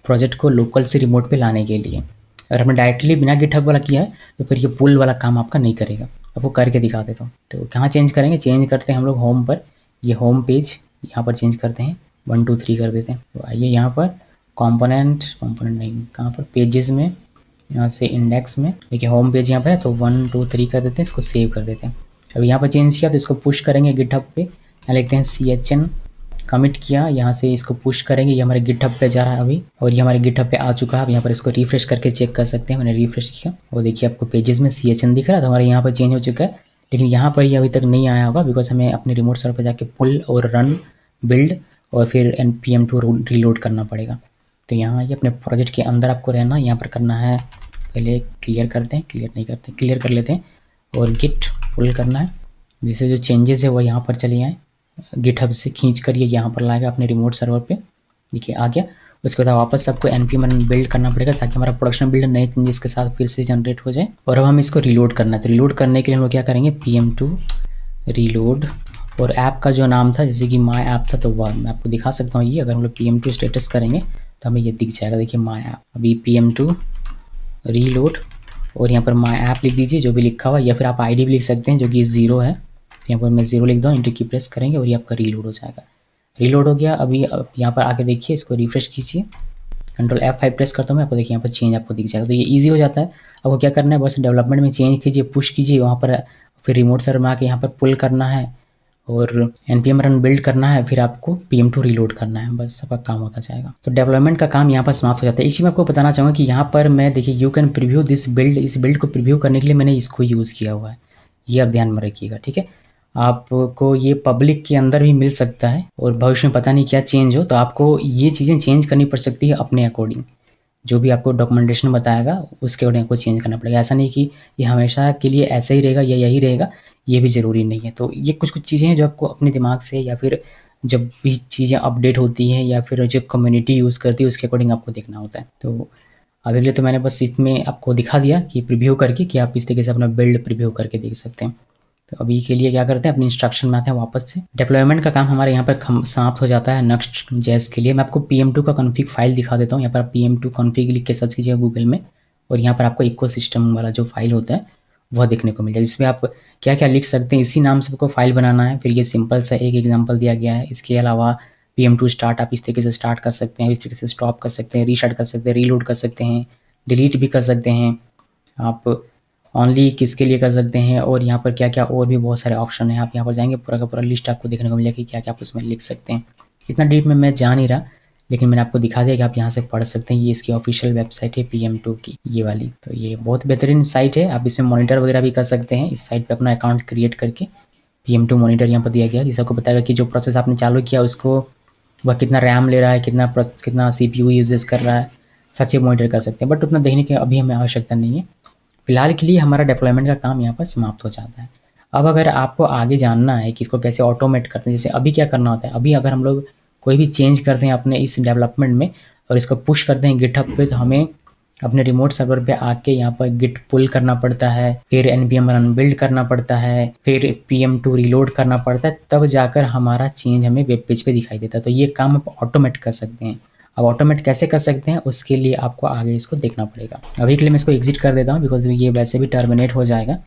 प्रोजेक्ट को लोकल से रिमोट पे लाने के लिए। अगर आपने डायरेक्टली बिना गिटहब वाला किया है तो फिर ये पुल वाला काम आपका नहीं करेगा। आपको करके दिखा देता हूँ। तो कहाँ चेंज करेंगे, चेंज करते हैं हम लोग होम पर, ये होम पेज यहाँ पर चेंज करते हैं, 1 2 3 कर देते हैं। तो आइए यहाँ पर कंपोनेंट नहीं, कहाँ पर पेजेस में, यहाँ से इंडेक्स में, देखिए होम पेज यहाँ पर है, तो 1 2 3 कर देते हैं, इसको सेव कर देते हैं। अभी यहाँ पर चेंज किया तो इसको पुश करेंगे गिटहब पे, यहाँ लिखते हैं CHN, कमिट किया, यहाँ से इसको पुश करेंगे, ये हमारे गिटहब पे जा रहा है अभी, और ये हमारे गिटहब पे आ चुका है। अब यहाँ पर इसको रिफ्रेश करके चेक कर सकते हैं, मैंने रिफ्रेश किया और देखिए आपको पेजेस में CHN दिख रहा है, तो हमारे यहाँ पर चेंज हो चुका है। लेकिन यहाँ पर ये अभी तक नहीं आया होगा बिकॉज हमें अपने रिमोट सर्वर पर जाके पुल और रन बिल्ड और फिर npm2 रीलोड करना पड़ेगा। तो यहाँ ये अपने प्रोजेक्ट के अंदर आपको रहना, यहाँ पर करना है, पहले क्लियर करते हैं, क्लियर कर लेते हैं और गिट पुल करना है, जिससे जो चेंजेस है वो यहाँ पर चले आए, गिटहब से खींच कर ये यहाँ पर लाएगा अपने रिमोट सर्वर पे। देखिए आ गया। उसके बाद वापस आपको npm run बिल्ड करना पड़ेगा ताकि हमारा प्रोडक्शन बिल्ड नए चेंजेस के साथ फिर से जनरेट हो जाए। और अब हम इसको रीलोड करना है, तो रीलोड करने के लिए हम लोग क्या करेंगे, PM2 रीलोड, और ऐप का जो नाम था जैसे कि माई ऐप था, तो वह मैं आपको दिखा सकता हूँ। ये अगर हम लोग PM2 स्टेटस करेंगे तो हमें ये दिख जाएगा, देखिए माई ऐप। अभी PM2 रीलोड और यहाँ पर माई ऐप लिख दीजिए जो भी लिखा हुआ, या फिर आप ID भी लिख सकते हैं जो कि 0 है। यहाँ पर मैं 0 लिख दूँ, इंटर की प्रेस करेंगे और ये आपका रीलोड हो जाएगा। रीलोड हो गया। अभी यहाँ पर आके देखिए, इसको रिफ्रेश कीजिए, कंट्रोल F5 प्रेस करता हूँ मैं, आपको देखिए यहाँ पर चेंज आपको दिख जाएगा। तो ये ईजी हो जाता है। आपको क्या करना है, बस डेवलपमेंट में चेंज कीजिए, पुश कीजिए वहाँ पर, फिर रिमोट सर्वर में आके यहाँ पर पुल करना है और npm run बिल्ड करना है, फिर आपको PM2 रीलोड करना है, बस आपका काम होता जाएगा। तो डेवलपमेंट का काम यहाँ पर समाप्त हो जाता है। इसी में आपको बताना चाहूँगा कि यहाँ पर मैं देखिए you can preview this build, इस बिल्ड को प्रीव्यू करने के लिए मैंने इसको यूज़ किया हुआ है, ये आप ध्यान में रखिएगा, ठीक है। आपको ये पब्लिक के अंदर भी मिल सकता है और भविष्य में पता नहीं क्या चेंज हो, तो आपको ये चीज़ें चेंज करनी पड़ सकती है अपने अकॉर्डिंग। जो भी आपको डॉक्यूमेंटेशन बताएगा उसके अकॉर्डिंग आपको चेंज करना पड़ेगा। ऐसा नहीं कि ये हमेशा के लिए ऐसा ही रहेगा या यही रहेगा, ये भी ज़रूरी नहीं है। तो ये कुछ चीज़ें हैं जो आपको अपने दिमाग से, या फिर जब भी चीज़ें अपडेट होती हैं या फिर जो कम्युनिटी यूज़ करती है उसके अकॉर्डिंग आपको देखना होता है। तो अभी के लिए तो मैंने बस इसमें आपको दिखा दिया कि प्रीव्यू करके कि आप इस तरीके से अपना बिल्ड प्रीव्यू करके देख सकते हैं। तो अभी के लिए क्या करते हैं, अपनी इंस्ट्रक्शन में आते हैं वापस से। डेप्लॉयमेंट का काम हमारे यहाँ पर समाप्त हो जाता है Next.js के लिए। मैं आपको PM2 का कॉन्फ़िग फाइल दिखा देता हूँ। यहाँ पर आप PM2 कॉन्फ़िग लिख के सर्च कीजिएगा गूगल में, और यहाँ पर आपको इकोसिस्टम वाला जो फाइल होता है वह देखने को मिल जाए, जिसमें आप क्या क्या लिख सकते हैं। इसी नाम से आपको फाइल बनाना है। फिर ये सिंपल सा एक एग्जाम्पल दिया गया है। इसके अलावा PM2 स्टार्ट आप इस तरीके से स्टार्ट कर सकते हैं, इस तरीके से स्टॉप कर सकते हैं, रीस्टार्ट कर सकते हैं, रीलोड कर सकते हैं, डिलीट भी कर सकते हैं आप, ओनली किसके लिए कर सकते हैं, और यहाँ पर क्या क्या और भी बहुत सारे ऑप्शन हैं। आप यहाँ पर जाएंगे पूरा का पूरा लिस्ट आपको देखने को मिलेगा कि क्या क्या आप उसमें लिख सकते हैं। इतना डीप में मैं जा नहीं रहा, लेकिन मैंने आपको दिखा दिया कि आप यहाँ से पढ़ सकते हैं। ये इसकी ऑफिशियल वेबसाइट है PM2 की, ये वाली। तो ये बहुत बेहतरीन साइट है, आप इसमें मॉनिटर वगैरह भी कर सकते हैं। इस साइट पे अपना अकाउंट क्रिएट करके PM2 मॉनिटर यहाँ पर दिया गया, जिससे आपको बताएगा कि जो प्रोसेस आपने चालू किया उसको वह कितना रैम ले रहा है, कितना CPU यूजेस कर रहा है, सब चीज़ मॉनिटर कर सकते हैं। बट उतना देखने की अभी हमें आवश्यकता नहीं है। फिलहाल के लिए हमारा डेप्लॉयमेंट का काम यहाँ पर समाप्त हो जाता है। अब अगर आपको आगे जानना है कि इसको कैसे ऑटोमेट करते हैं, जैसे अभी क्या करना होता है, अभी अगर हम लोग कोई भी चेंज करते हैं अपने इस डेवलपमेंट में और इसको पुश करते हैं गिटहब पे, तो हमें अपने रिमोट सर्वर पे आके यहाँ पर गिट पुल करना पड़ता है, फिर npm रन बिल्ड करना पड़ता है, फिर PM2 रीलोड करना पड़ता है, तब जाकर हमारा चेंज हमें वेब पेज पे दिखाई देता है। तो ये काम आप ऑटोमेट कर सकते हैं। अब ऑटोमेट कैसे कर सकते हैं उसके लिए आपको आगे इसको देखना पड़ेगा। अभी के लिए मैं इसको एग्जिट कर देता हूँ, बिकॉज ये वैसे भी टर्मिनेट हो जाएगा।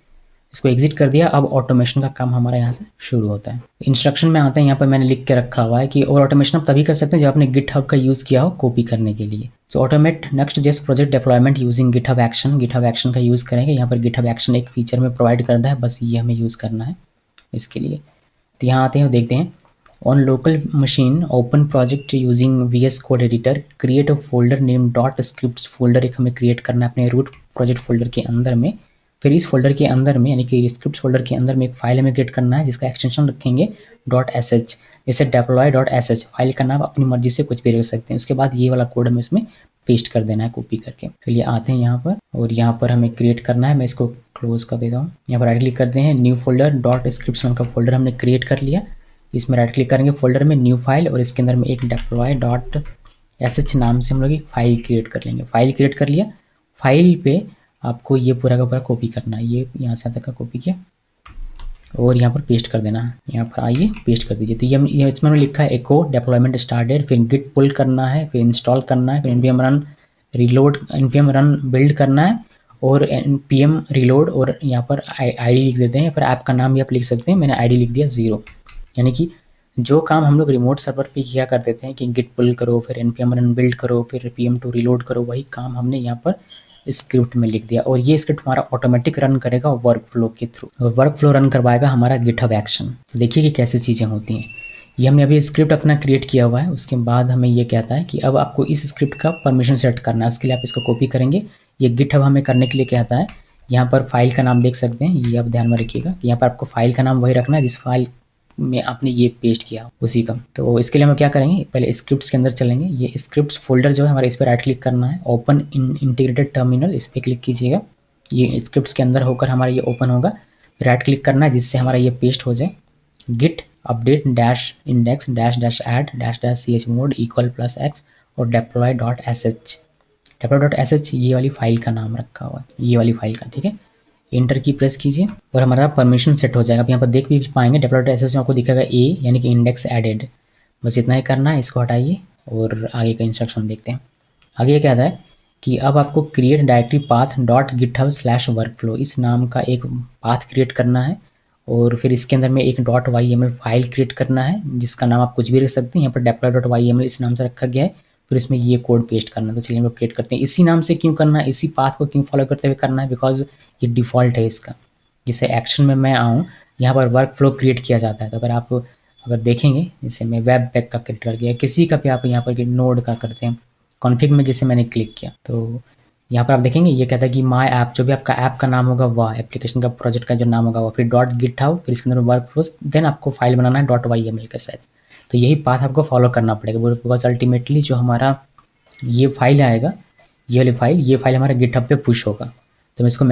इसको एग्जिट कर दिया। अब ऑटोमेशन का काम हमारा यहाँ से शुरू होता है। इंस्ट्रक्शन में आते हैं, यहाँ पर मैंने लिख के रखा हुआ है कि और ऑटोमेशन आप तभी कर सकते हैं जब आपने गिटहब का यूज़ किया हो कॉपी करने के लिए। सो ऑटोमेट नेक्स्ट.js project deployment using GitHub action. GitHub action का यूज़ करेंगे। यहाँ पर गिटहब एक्शन एक फीचर में प्रोवाइड करता है, बस ये हमें यूज़ करना है इसके लिए। तो यहाँ आते हैं और देखते हैं, on local machine open project using VS code editor, create a folder name .scripts folder एक हमें क्रिएट करना है अपने रूट प्रोजेक्ट फोल्डर के अंदर में। फिर इस फोल्डर के अंदर में यानी कि स्क्रिप्ट फोल्डर के अंदर में एक फाइल हमें क्रिएट करना है जिसका एक्सटेंशन रखेंगे .sh। जैसे deploy.sh फाइल का नाम अपनी मर्जी से कुछ भी रख सकते हैं। उसके बाद ये वाला कोड हमें इसमें पेस्ट कर देना है कॉपी करके। चलिए आते हैं यहाँ पर, और यहाँ पर हमें क्रिएट करना है। मैं इसको क्लोज कर देता हूँ। यहाँ पर राइट क्लिक करते हैं, न्यू फोल्डर .scripts नाम का फोल्डर हमने क्रिएट कर लिया। इसमें राइट क्लिक करेंगे फोल्डर में, न्यू फाइल, और इसके अंदर में एक deploy.sh नाम से हम लोग एक फाइल क्रिएट कर लेंगे। फाइल क्रिएट कर लिया। फाइल पे आपको ये पूरा का पूरा कॉपी करना है। ये यहाँ से तक का कॉपी किया और यहाँ पर पेस्ट कर देना है। यहाँ पर आइए पेस्ट कर दीजिए। तो ये इसमें लिखा है एको डेप्लॉयमेंट स्टार्टेड, फिर गिट पुल करना है, फिर इंस्टॉल करना है, फिर npm run reload, npm run build करना है, और npm रीलोड, और यहाँ पर आईडी लिख देते हैं। यहाँ पर ऐप का नाम भी आप लिख सकते हैं। मैंने आईडी लिख दिया 0। यानी कि जो काम हम लोग रिमोट सर्वर पे किया कर देते हैं कि गिट पुल करो, फिर npm रन बिल्ड करो, फिर PM2 रीलोड करो, वही काम हमने यहाँ पर स्क्रिप्ट में लिख दिया। और ये स्क्रिप्ट हमारा ऑटोमेटिक रन करेगा वर्क फ्लो के थ्रू, और वर्क फ्लो रन करवाएगा हमारा गिटहब एक्शन। तो देखिए कि कैसे चीज़ें होती हैं। ये हमने अभी स्क्रिप्ट अपना क्रिएट किया हुआ है। उसके बाद हमें ये कहता है कि अब आपको इस स्क्रिप्ट का परमिशन सेट करना है। उसके लिए आप इसको कॉपी करेंगे। ये गिटहब हमें करने के लिए कहता है, यहाँ पर फाइल का नाम देख सकते हैं, ये आप ध्यान में रखिएगा कि यहाँ पर आपको फाइल का नाम वही रखना है जिस फाइल में आपने ये पेस्ट किया उसी का। तो इसके लिए हम क्या करेंगे, पहले स्क्रिप्ट्स के अंदर चलेंगे। ये स्क्रिप्ट्स फोल्डर जो है हमारा, इस पर राइट क्लिक करना है, ओपन इंटीग्रेटेड टर्मिनल, इस पर क्लिक कीजिएगा। ये स्क्रिप्ट्स के अंदर होकर हमारा ये ओपन होगा। राइट क्लिक करना है जिससे हमारा ये पेस्ट हो जाए। Git update dash index dash dash add dash dash chmod equal +x और deploy.sh ये वाली फाइल का नाम रखा हुआ है, ये वाली फाइल का। ठीक है, इंटर की प्रेस कीजिए और हमारा परमिशन सेट हो जाएगा। आप यहाँ पर देख भी पाएंगे deploy.sh में आपको दिखेगा a यानी कि इंडेक्स एडेड। बस इतना ही करना है। इसको हटाइए और आगे का इंस्ट्रक्शन देखते हैं। आगे ये कहता है कि अब आपको क्रिएट डायरेक्टरी पाथ .github/workflow इस नाम का एक पाथ क्रिएट करना है, और फिर इसके अंदर में एक .yml फाइल क्रिएट करना है जिसका नाम आप कुछ भी रख सकते हैं। यहाँ पर deploy.yml इस नाम से रखा गया है। फिर इसमें ये कोड पेस्ट करना है। तो चलिए हम लोग क्रिएट करते हैं। इसी नाम से क्यों करना है, इसी पाथ को क्यों फॉलो करते हुए करना है, बिकॉज ये डिफ़ॉल्ट है इसका। जैसे एक्शन में मैं आऊँ, यहाँ पर वर्क फ्लो क्रिएट किया जाता है। तो अगर देखेंगे, जैसे मैं वेब पैक का क्रिएट कर दिया, किसी का भी आप यहाँ पर नोड का करते हैं, कॉन्फ़िग में जैसे मैंने क्लिक किया, तो यहाँ पर आप देखेंगे ये कहता है कि माई ऐप, जो भी आपका ऐप का नाम होगा वह एप्लीकेशन का प्रोजेक्ट का जो नाम होगा वो, फिर .github, फिर इसके अंदर वर्क फ्लोज, देन आपको फाइल बनाना है .yml के साथ। तो यही पाथ आपको फॉलो करना पड़ेगा, बिकॉज अल्टीमेटली जो हमारा ये फाइल आएगा, ये फाइल हमारा गिटहब पे पुश होगा। तो हमें इसको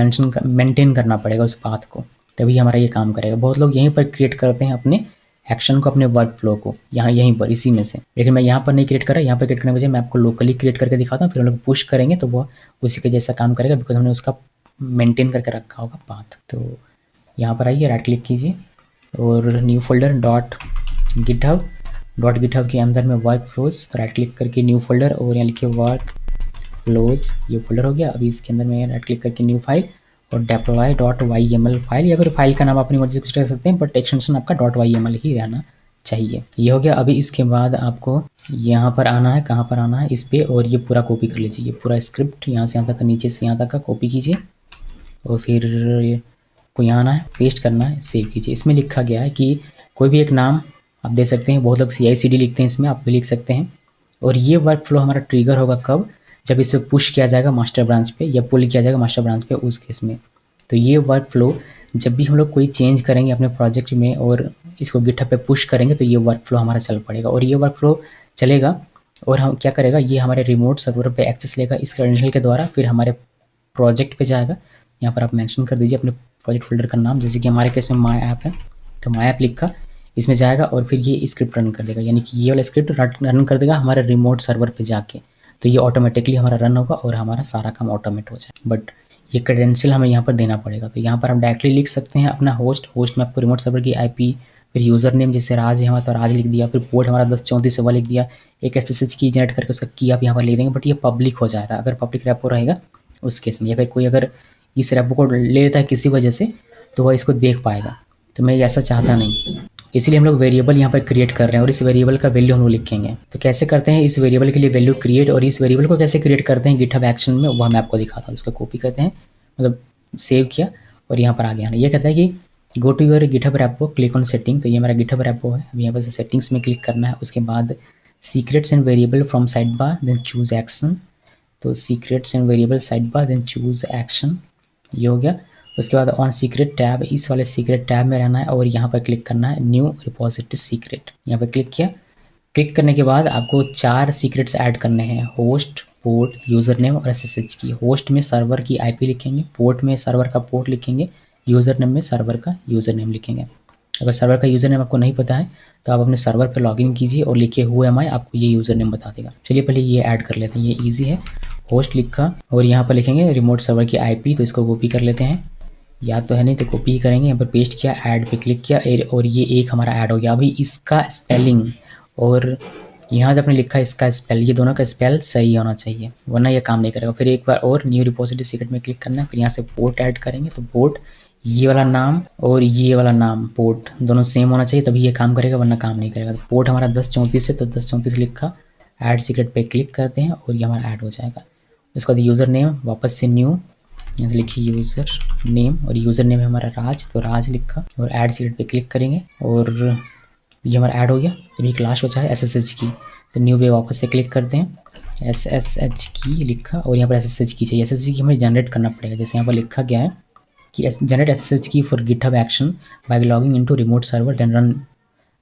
मेंटेन करना पड़ेगा उस पाथ को, तभी हमारा ये काम करेगा। बहुत लोग यहीं पर क्रिएट करते हैं अपने एक्शन को, अपने वर्क फ्लो को, यहीं पर इसी में से। लेकिन मैं यहाँ पर नहीं क्रिएट कर रहा। यहाँ पर क्रिएट करने के बजाय मैं आपको लोकली क्रिएट करके दिखाता हूँ, फिर हम लोग पुश करेंगे तो वो उसी के जैसा काम करेगा, बिकॉज हमने उसका मेंटेन करके रखा होगा पाथ। तो यहाँ पर आइए, राइट क्लिक कीजिए और न्यू फोल्डर .github के अंदर में वर्क फ्लोज, राइट क्लिक करके न्यू फोल्डर और यहाँ लिखिए वर्क फ्लोज, ये फोल्डर हो गया। अभी इसके अंदर में राइट क्लिक करके न्यू फाइल और deploy.yml फाइल, या फिर फाइल का नाम अपनी मर्जी से कुछ रख सकते हैं, बट एक्सटेंशन आपका .yml ही रहना चाहिए। ये हो गया। अभी इसके बाद आपको यहाँ पर आना है, कहाँ पर आना है, इस पे, और ये पूरा कॉपी कर लीजिए। ये पूरा स्क्रिप्ट यहाँ से यहाँ तक का, नीचे से यहाँ तक का कॉपी कीजिए और फिर को यहाँ आना है, पेस्ट करना है, सेव कीजिए। इसमें लिखा गया है कि कोई भी एक नाम आप दे सकते हैं। बहुत लोग CI/CD लिखते हैं, इसमें आप भी लिख सकते हैं। और ये वर्क फ्लो हमारा ट्रिगर होगा कब, जब इस पर पुश किया जाएगा मास्टर ब्रांच पे या पुल किया जाएगा मास्टर ब्रांच पे, उस केस में। तो ये वर्क फ्लो जब भी हम लोग कोई चेंज करेंगे अपने प्रोजेक्ट में और इसको गिटहब पे पुश करेंगे, तो ये वर्क फ्लो हमारा चल पड़ेगा। और ये वर्क फ्लो चलेगा और हम क्या करेगा, ये हमारे रिमोट सर्वर पे एक्सेस लेगा इस क्रेडेंशियल के द्वारा, फिर हमारे प्रोजेक्ट पे जाएगा। यहाँ पर आप मेंशन कर दीजिए अपने प्रोजेक्ट फोल्डर का नाम, जैसे कि हमारे केस में माय ऐप है, तो माय ऐप लिखा, इसमें जाएगा और फिर ये स्क्रिप्ट रन कर देगा, यानी कि ये वाला स्क्रिप्ट रन कर देगा हमारे रिमोट सर्वर पे जाके। तो ये ऑटोमेटिकली हमारा रन होगा और हमारा सारा काम ऑटोमेट हो जाए। बट ये क्रेडेंशियल हमें यहाँ पर देना पड़ेगा। तो यहाँ पर हम डायरेक्टली लिख सकते हैं अपना होस्ट में आपको रिमोट सर्वर की IP, फिर यूज़र नेम जैसे राज है हमारा, तो राज लिख दिया, फिर पोर्ट हमारा 1034 वाला लिख दिया, एक SSH की जनरेट करके उसका की आप यहाँ पर लिख देंगे। बट ये पब्लिक हो जाएगा अगर पब्लिक रेपो रहेगा उस केस में, या फिर कोई अगर इस रेपो को ले लेता है किसी वजह से, तो वह इसको देख पाएगा। तो मैं ऐसा चाहता नहीं, इसलिए हम लोग वेरिएबल यहाँ पर क्रिएट कर रहे हैं और इस वेरिएबल का वैल्यू हम लोग लिखेंगे। तो कैसे करते हैं इस वेरिएबल के लिए वैल्यू क्रिएट, और इस वेरिएबल को कैसे क्रिएट करते हैं गिटहब एक्शन में, वह मैं आपको दिखाता हूँ। इसको कॉपी करते हैं, मतलब सेव किया और यहाँ पर आ गया। ये कहता है कि go to your GitHub repo, click on setting. तो ये मेरा गिटहब रेपो है। अब यहाँ पर सेटिंग्स में क्लिक करना है, उसके बाद secrets and variable from side bar, then choose action. तो secrets and variable side bar, then choose action, ये हो गया। उसके बाद ऑन सीक्रेट टैब, इस वाले सीक्रेट टैब में रहना है और यहाँ पर क्लिक करना है न्यू रिपोजिटरी सीक्रेट। यहाँ पर क्लिक किया। क्लिक करने के बाद आपको 4 सीक्रेट्स ऐड करने हैं, होस्ट, पोर्ट, यूज़र नेम और SSH की। होस्ट में सर्वर की IP लिखेंगे, पोर्ट में सर्वर का पोर्ट लिखेंगे, यूज़र नेम में सर्वर का यूज़र नेम लिखेंगे। अगर सर्वर का यूज़र नेम आपको नहीं पता है तो आप अपने सर्वर पर लॉगिन कीजिए और लिखिए हु एम आई, आपको ये यूज़र नेम बता देगा। चलिए पहले ये ऐड कर लेते हैं, ये ईजी है। होस्ट लिखा और यहाँ पर लिखेंगे रिमोट सर्वर की IP, तो इसको कॉपी कर लेते हैं, याद तो है नहीं तो कॉपी ही करेंगे। यहाँ पर पेस्ट किया, ऐड पे क्लिक किया और ये एक हमारा ऐड हो गया। अभी इसका स्पेलिंग और यहाँ जब आपने लिखा इसका स्पेल, ये दोनों का स्पेल सही होना चाहिए, वरना ये काम नहीं करेगा। फिर एक बार और न्यू रिपोजिटरी सीक्रेट में क्लिक करना है, फिर यहाँ से पोर्ट ऐड करेंगे। तो पोर्ट, ये वाला नाम और ये वाला नाम, पोर्ट दोनों सेम होना चाहिए तभी ये काम करेगा, वरना काम नहीं करेगा। तो पोर्ट हमारा 1034 है, तो 1034 लिखा, ऐड सीक्रेट पे क्लिक करते हैं और ये हमारा ऐड हो जाएगा। उसके बाद यूज़र नेम वापस से न्यू, यहाँ से लिखिए यूज़र नेम और यूज़र नेम है हमारा राज, तो राज लिखा और ऐड सीक्रेट पे क्लिक करेंगे और ये हमारा ऐड हो गया। अभी एक लास्ट बचा है SSH की, तो न्यू पे वापस से क्लिक करते हैं, SSH की लिखा और यहाँ पर SSH की चाहिए। SSH की हमें जनरेट करना पड़ेगा, जैसे यहाँ पर लिखा गया है कि generate SSH key for GitHub action by logging into remote server then run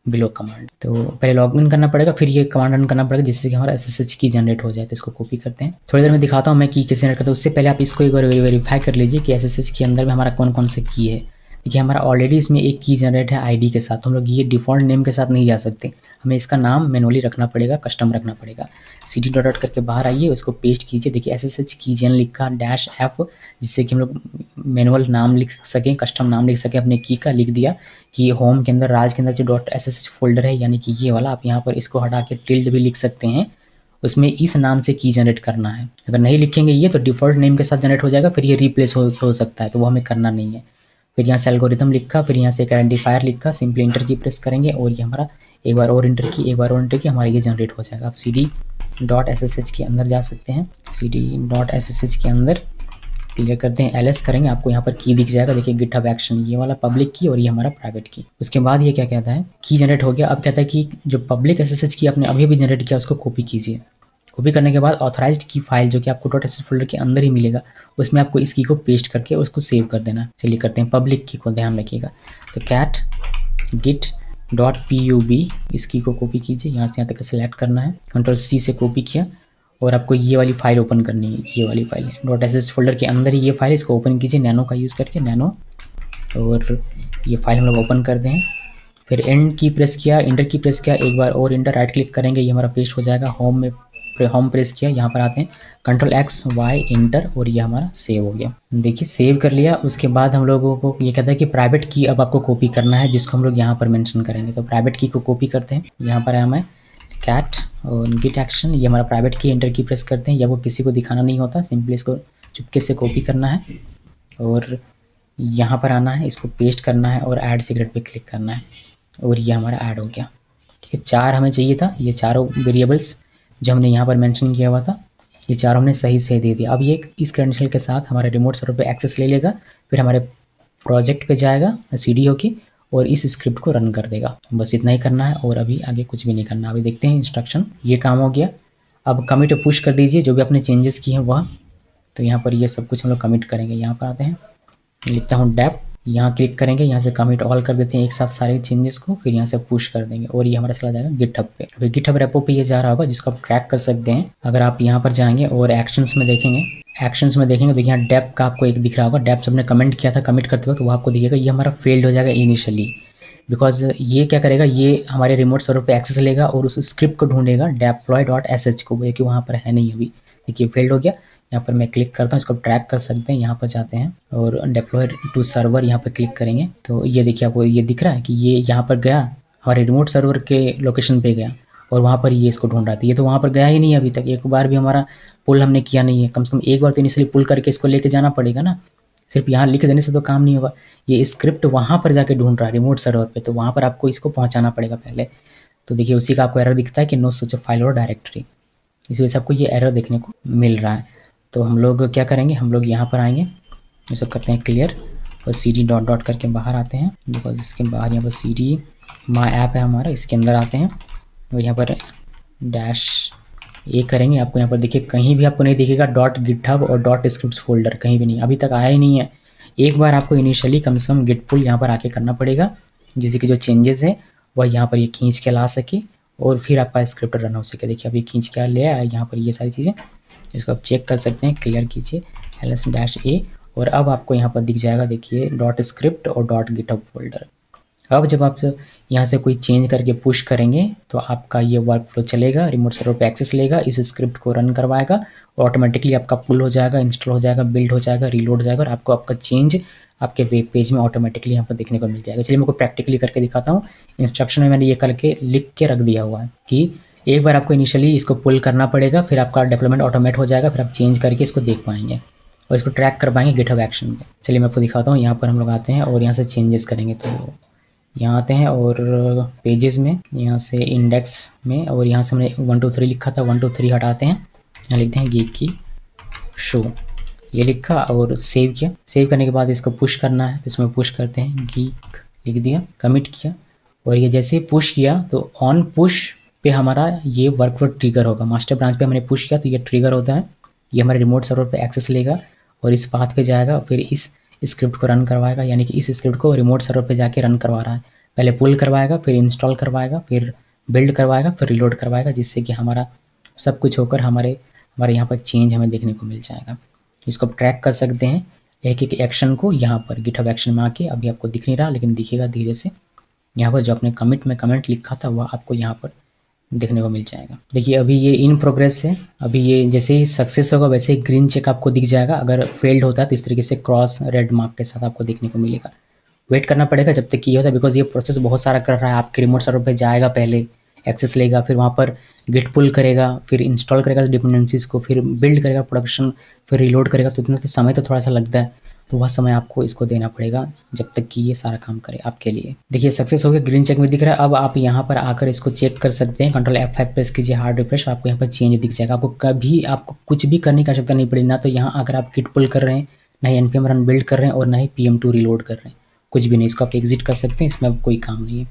below command. तो पहले लॉगिन करना पड़ेगा, फिर ये कमांड रन करना पड़ेगा जिससे कि हमारा SSH की जनरेट हो जाए। तो इसको कॉपी करते हैं, थोड़ी देर में दिखाता हूँ मैं की कैसे जनरेट करता हूँ। उससे पहले आप इसको एक बार वेरीफाई कर लीजिए कि SSH के अंदर में हमारा कौन कौन से की है। देखिए हमारा ऑलरेडी इसमें एक की जनरेट है ID के साथ, तो हम लोग ये डिफ़ॉल्ट नेम के साथ नहीं जा सकते, हमें इसका नाम मैनुअली रखना पड़ेगा, कस्टम रखना पड़ेगा। CD डॉट करके बाहर आइए, उसको पेस्ट कीजिए। देखिए SSH की जन लिखा -F, जिससे कि हम लोग मैनुअल नाम लिख सकें, कस्टम नाम लिख सकें अपने की का। लिख दिया कि होम के अंदर, राज के अंदर जो .sh फोल्डर है, यानी कि ये वाला, आप यहाँ पर इसको हटा के टिल्ड भी लिख सकते हैं, उसमें इस नाम से की जनरेट करना है। अगर नहीं लिखेंगे ये तो डिफ़ॉल्ट नेम के साथ जनरेट हो जाएगा, फिर ये रिप्लेस हो सकता है, तो वो हमें करना नहीं है। फिर यहाँ से एल्गोरिथम लिखा, फिर यहाँ से एक आइडेंटिफायर लिखा, सिंपली इंटर की प्रेस करेंगे और ये हमारा एक बार और इंटर की, एक बार और इंटर की, हमारा ये जनरेट हो जाएगा। आप CD.sh के अंदर जा सकते हैं, CD.sh के अंदर क्लियर करते हैं, LS करेंगे, आपको यहाँ पर की दिख जाएगा। देखिए गिटहब एक्शन, ये वाला पब्लिक की और ये हमारा प्राइवेट की। उसके बाद ये क्या कहता है, की जनरेट हो गया। अब कहता है कि जो पब्लिक SSH की आपने अभी जनरेट किया उसको कॉपी कीजिए। कॉपी करने के बाद ऑथराइज्ड की फाइल जो कि आपको .sh फोल्डर के अंदर ही मिलेगा, उसमें आपको इस की को पेस्ट करके उसको सेव कर देना। चलिए करते हैं पब्लिक की को, ध्यान रखिएगा। तो cat git.pub, इस की को कॉपी कीजिए, यहाँ से यहाँ तक सेलेक्ट करना है, Ctrl+C से कॉपी किया और आपको ये वाली फाइल ओपन करनी है। ये वाली फाइल है .sh फोल्डर के अंदर ही ये फाइल, इसको ओपन कीजिए नैनो का यूज़ करके, नैनो, और ये फाइल हम लोग ओपन कर दें। फिर एंड की प्रेस किया, इंटर की प्रेस किया, एक बार और इंटर, राइट क्लिक करेंगे, ये हमारा पेस्ट हो जाएगा। होम में होम प्रेस किया, यहाँ पर आते हैं, Ctrl+X+Y इंटर और ये हमारा सेव हो गया। देखिए सेव कर लिया। उसके बाद हम लोगों को ये कहता है कि प्राइवेट की अब आपको कॉपी करना है, जिसको हम लोग यहाँ पर मेंशन करेंगे। तो प्राइवेट की को कॉपी करते हैं, यहाँ पर आया मैं कैट और गिट एक्शन, ये हमारा प्राइवेट की, इंटर की प्रेस करते हैं। या वो किसी को दिखाना नहीं होता, सिंपली इसको चुपके से कॉपी करना है और यहाँ पर आना है, इसको पेस्ट करना है और ऐड सीक्रेट पे क्लिक करना है और ये हमारा ऐड हो गया। ये 4 हमें चाहिए था, ये चारों वेरिएबल्स जो हमने यहाँ पर मेंशन किया हुआ था, ये चारों हमने सही से दे दिया। अब ये इस क्रेडेंशियल के साथ हमारे रिमोट सर्वर पे एक्सेस ले लेगा, फिर हमारे प्रोजेक्ट पे जाएगा सीडी होके और इस स्क्रिप्ट को रन कर देगा। बस इतना ही करना है और अभी आगे कुछ भी नहीं करना। अभी देखते हैं इंस्ट्रक्शन, ये काम हो गया। अब कमिट पुश कर दीजिए जो भी आपने चेंजेस किए हैं वह। तो यहाँ पर ये सब कुछ हम लोग कमिट करेंगे। यहाँ पर आते हैं, लिखता हूँ डेप, यहाँ क्लिक करेंगे, यहाँ से कमिट ऑल कर देते हैं एक साथ सारे चेंजेस को, फिर यहाँ से पुश कर देंगे और ये हमारा चला जाएगा गिटहब पे। अभी गिटहब रेपो पे ये जा रहा होगा जिसको आप ट्रैक कर सकते हैं। अगर आप यहाँ पर जाएंगे और एक्शंस में देखेंगे, तो यहाँ डेप का आपको एक दिख रहा होगा। डेप जब हमने कमेंट किया था कमिट करते वक्त, तो वो आपको दिखेगा ये हमारा फेल्ड हो जाएगा इनिशियली, बिकॉज ये क्या करेगा, ये हमारे रिमोट सर्वर पे एक्सेस लेगा और उस स्क्रिप्ट को ढूंढेगा deploy.sh को, क्योंकि वहाँ पर है नहीं अभी। देखिए फेल्ड हो गया। यहाँ पर मैं क्लिक करता हूँ, इसको ट्रैक कर सकते हैं। यहाँ पर जाते हैं और डेप्लॉय टू सर्वर यहाँ पर क्लिक करेंगे तो ये देखिए आपको ये दिख रहा है कि ये यहाँ पर गया, हमारे रिमोट सर्वर के लोकेशन पे गया और वहाँ पर ये इसको ढूंढ रहा था। ये तो वहाँ पर गया ही नहीं अभी तक, एक बार भी हमारा पुल हमने किया नहीं है। कम से कम एक बार तो इनिशियली पुल करके इसको लेके जाना पड़ेगा ना, सिर्फ यहाँ लिख देने से तो काम नहीं होगा। ये स्क्रिप्ट वहाँ पर जाके ढूंढ रहा है रिमोट सर्वर पे, तो वहाँ पर आपको इसको पहुँचाना पड़ेगा पहले। तो देखिए उसी का आपको एरर दिखता है कि नो सच फाइल और डायरेक्टरी, इस वजह से आपको ये एरर देखने को मिल रहा है। तो हम लोग क्या करेंगे, हम लोग यहाँ पर आएंगे, इसको करते हैं क्लियर और cd डॉट डॉट करके बाहर आते हैं, बिकॉज इसके बाहर यहाँ पर cd माई ऐप है हमारा, इसके अंदर आते हैं और यहाँ पर डैश ए करेंगे। आपको यहाँ पर देखिए कहीं भी आपको नहीं दिखेगा डॉट गिटहब और डॉट स्क्रिप्ट्स फोल्डर, कहीं भी नहीं, अभी तक आया ही नहीं है। एक बार आपको इनिशियली कम से कम गिट पुल यहाँ पर आके करना पड़ेगा, जिससे कि जो चेंजेस है वह यहाँ पर ये खींच के ला सके और फिर आपका स्क्रिप्ट रन हो सके। देखिए अभी खींच के ले आया यहाँ पर ये सारी चीज़ें, इसको आप चेक कर सकते हैं। क्लियर कीजिए ls-a और अब आपको यहाँ पर दिख जाएगा, देखिए डॉट स्क्रिप्ट और डॉट गिटहब फोल्डर। अब जब आप यहाँ से कोई चेंज करके पुश करेंगे तो आपका ये वर्क फ्लो चलेगा, रिमोट सर्वर पे एक्सेस लेगा, इस स्क्रिप्ट को रन करवाएगा और ऑटोमेटिकली आपका पुल हो जाएगा, इंस्टॉल हो जाएगा, बिल्ड हो जाएगा, रीलोड हो जाएगा और आपको आपका चेंज आपके वेब पेज में ऑटोमेटिकली यहाँ पर देखने को मिल जाएगा। चलिए मैं आपको प्रैक्टिकली करके दिखाता हूँ। इंस्ट्रक्शन में मैंने ये करके लिख के रख दिया हुआ है कि एक बार आपको इनिशियली इसको पुल करना पड़ेगा, फिर आपका डेवलपमेंट ऑटोमेट हो जाएगा, फिर आप चेंज करके इसको देख पाएंगे और इसको ट्रैक कर पाएंगे गिटहब एक्शन में। चलिए मैं आपको दिखाता हूँ। यहाँ पर हम लोग आते हैं और यहाँ से चेंजेस करेंगे, तो यहाँ आते हैं और पेजेस में, यहाँ से इंडेक्स में, और यहाँ से हमने 1 2 3 लिखा था, 1 2 3 हटाते हैं, यहाँ लिखते हैं गीक की शो, ये लिखा और सेव किया। सेव करने के बाद इसको पुश करना है, तो इसमें पुश करते हैं गीक, लिख दिया, कमिट किया और ये जैसे ही पुश किया तो ऑन पुश पे हमारा ये वर्कफ्लो ट्रिगर होगा। मास्टर ब्रांच पे हमने पुश किया तो ये ट्रिगर होता है, ये हमारे रिमोट सर्वर पे एक्सेस लेगा और इस पाथ पे जाएगा, फिर इस स्क्रिप्ट को रन करवाएगा, यानी कि इस स्क्रिप्ट को रिमोट सर्वर पे जाके रन करवा रहा है। पहले पुल करवाएगा, फिर इंस्टॉल करवाएगा, फिर बिल्ड करवाएगा, फिर रिलोड करवाएगा, जिससे कि हमारा सब कुछ होकर हमारे यहाँ पर चेंज हमें देखने को मिल जाएगा। इसको ट्रैक कर सकते हैं एक एक एक्शन को यहाँ पर गिटहब एक्शन में आके। अभी आपको दिख नहीं रहा लेकिन दिखेगा धीरे से। यहाँ पर जो अपने कमिट में कमेंट लिखा था वह आपको यहाँ पर देखने को मिल जाएगा। देखिए अभी ये इन प्रोग्रेस है, अभी ये जैसे ही सक्सेस होगा वैसे ही ग्रीन चेक आपको दिख जाएगा। अगर फेल्ड होता है तो इस तरीके से क्रॉस रेड मार्क के साथ आपको देखने को मिलेगा। वेट करना पड़ेगा जब तक कि ये होता है, बिकॉज ये प्रोसेस बहुत सारा कर रहा है। आपके रिमोट सर्वर पे जाएगा, पहले एक्सेस लेगा, फिर वहाँ पर गिट पुल करेगा, फिर इंस्टॉल करेगा डिपेंडेंसीज को, फिर बिल्ड करेगा प्रोडक्शन, फिर रिलोड करेगा। तो इतना तो समय तो थोड़ा सा लगता है, तो वह समय आपको इसको देना पड़ेगा जब तक कि ये सारा काम करे आपके लिए। देखिए सक्सेस हो गया, ग्रीन चेक में दिख रहा है। अब आप यहाँ पर आकर इसको चेक कर सकते हैं। कंट्रोल F5 प्रेस कीजिए, हार्ड रिफ्रेश, आपको यहाँ पर चेंज दिख जाएगा। आपको कुछ भी करने की आवश्यकता नहीं पड़ी, ना तो यहाँ अगर आप गिट पुल कर रहे हैं, ना ही npm रन बिल्ड कर रहे हैं और ना ही pm2 रिलोड कर रहे हैं, कुछ भी नहीं। इसको आप एग्जिट कर सकते हैं, इसमें अब कोई काम नहीं है,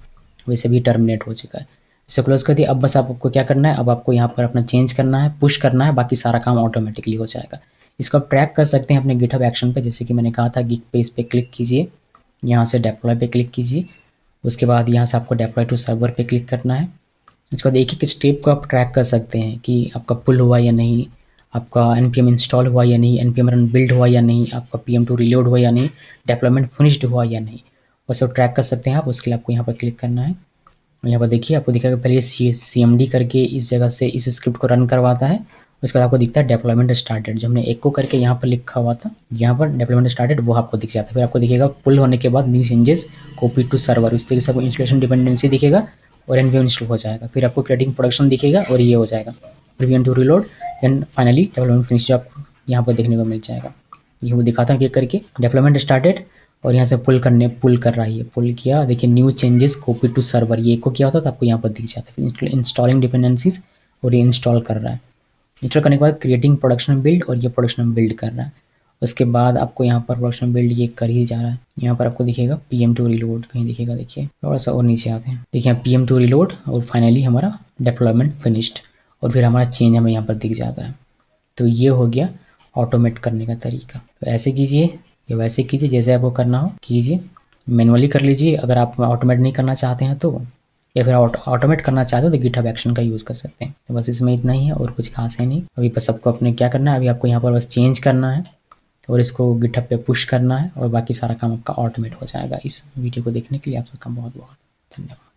वैसे भी टर्मिनेट हो चुका है। इसे क्लोज कर दिया। अब बस आपको क्या करना है, अब आपको यहाँ पर अपना चेंज करना है, पुश करना है, बाकी सारा काम ऑटोमेटिकली हो जाएगा। इसको आप ट्रैक कर सकते हैं अपने गिटहब एक्शन पे, जैसे कि मैंने कहा था गिग पे, इस पे क्लिक कीजिए, यहाँ से डेप्लॉय पे क्लिक कीजिए, उसके बाद यहाँ से आपको डेप्लॉय टू सर्वर पे क्लिक करना है। उसके बाद एक एक स्टेप को आप ट्रैक कर सकते हैं कि आपका पुल हुआ या नहीं, आपका npm इंस्टॉल हुआ या नहीं, npm रन बिल्ड हुआ या नहीं, आपका pm2 रिलोड हुआ या नहीं, डेप्लॉयमेंट फिनिश्ड हुआ या नहीं, वो सब ट्रैक कर सकते हैं आप। उसके लिए आपको यहाँ पर क्लिक करना है। यहाँ पर देखिए आपको दिखेगा पहले CMD करके इस जगह से इस स्क्रिप्ट को रन करवाता है। उसके बाद आपको दिखता है डेप्लॉयमेंट स्टार्टेड, जो हमने एको करके यहाँ पर लिखा हुआ था, यहाँ पर डेप्लॉयमेंट स्टार्टेड वो आपको दिख जाता है। फिर आपको दिखेगा पुल होने के बाद new changes copy to server, इस तरीके से आपको इंस्टॉलेशन डिपेंडेंसी दिखेगा और npm इंस्टॉल हो जाएगा। फिर आपको क्रिएटिंग प्रोडक्शन दिखेगा और ये हो जाएगा, फिर pm2 reload, then finally development finish आपको यहाँ पर देखने को मिल जाएगा। ये वो दिखाता हूँ क्लिक करके, डेवलपमेंट स्टार्टेड और यहाँ से पुल कर रहा है, ये पुल किया, देखिए new changes copy to server, ये को किया होता तो आपको यहाँ पर दिख जाता है। इंस्टॉलिंग डिपेंडेंसीज और ये इंस्टॉल कर रहा है। इंस्टॉल करने के बाद क्रिएटिंग प्रोडक्शन बिल्ड, और ये प्रोडक्शन बिल्ड कर रहा है। उसके बाद आपको यहाँ पर प्रोडक्शन बिल्ड ये कर ही जा रहा है। यहाँ पर आपको दिखेगा PM2 रिलोड, कहीं दिखेगा, देखिए थोड़ा सा और नीचे आते हैं, देखिए PM2 रिलोड, और फाइनली हमारा डिप्लॉयमेंट फिनिश्ड, और फिर हमारा चेंज हमें यहाँ पर दिख जाता है। तो ये हो गया ऑटोमेट करने का तरीका। तो ऐसे कीजिए या वैसे कीजिए, जैसे आपको करना हो कीजिए, मैनुअली कर लीजिए अगर आप ऑटोमेट नहीं करना चाहते हैं तो, या फिर ऑटोमेट करना चाहते हो तो गिटहब एक्शन का यूज़ कर सकते हैं। तो बस इसमें इतना ही है और कुछ खास है नहीं। अभी बस आपको अपने क्या करना है, अभी आपको यहाँ पर बस चेंज करना है और इसको गिटहब पे पुश करना है, और बाकी सारा काम आपका ऑटोमेट हो जाएगा। इस वीडियो को देखने के लिए आप सबका बहुत बहुत धन्यवाद।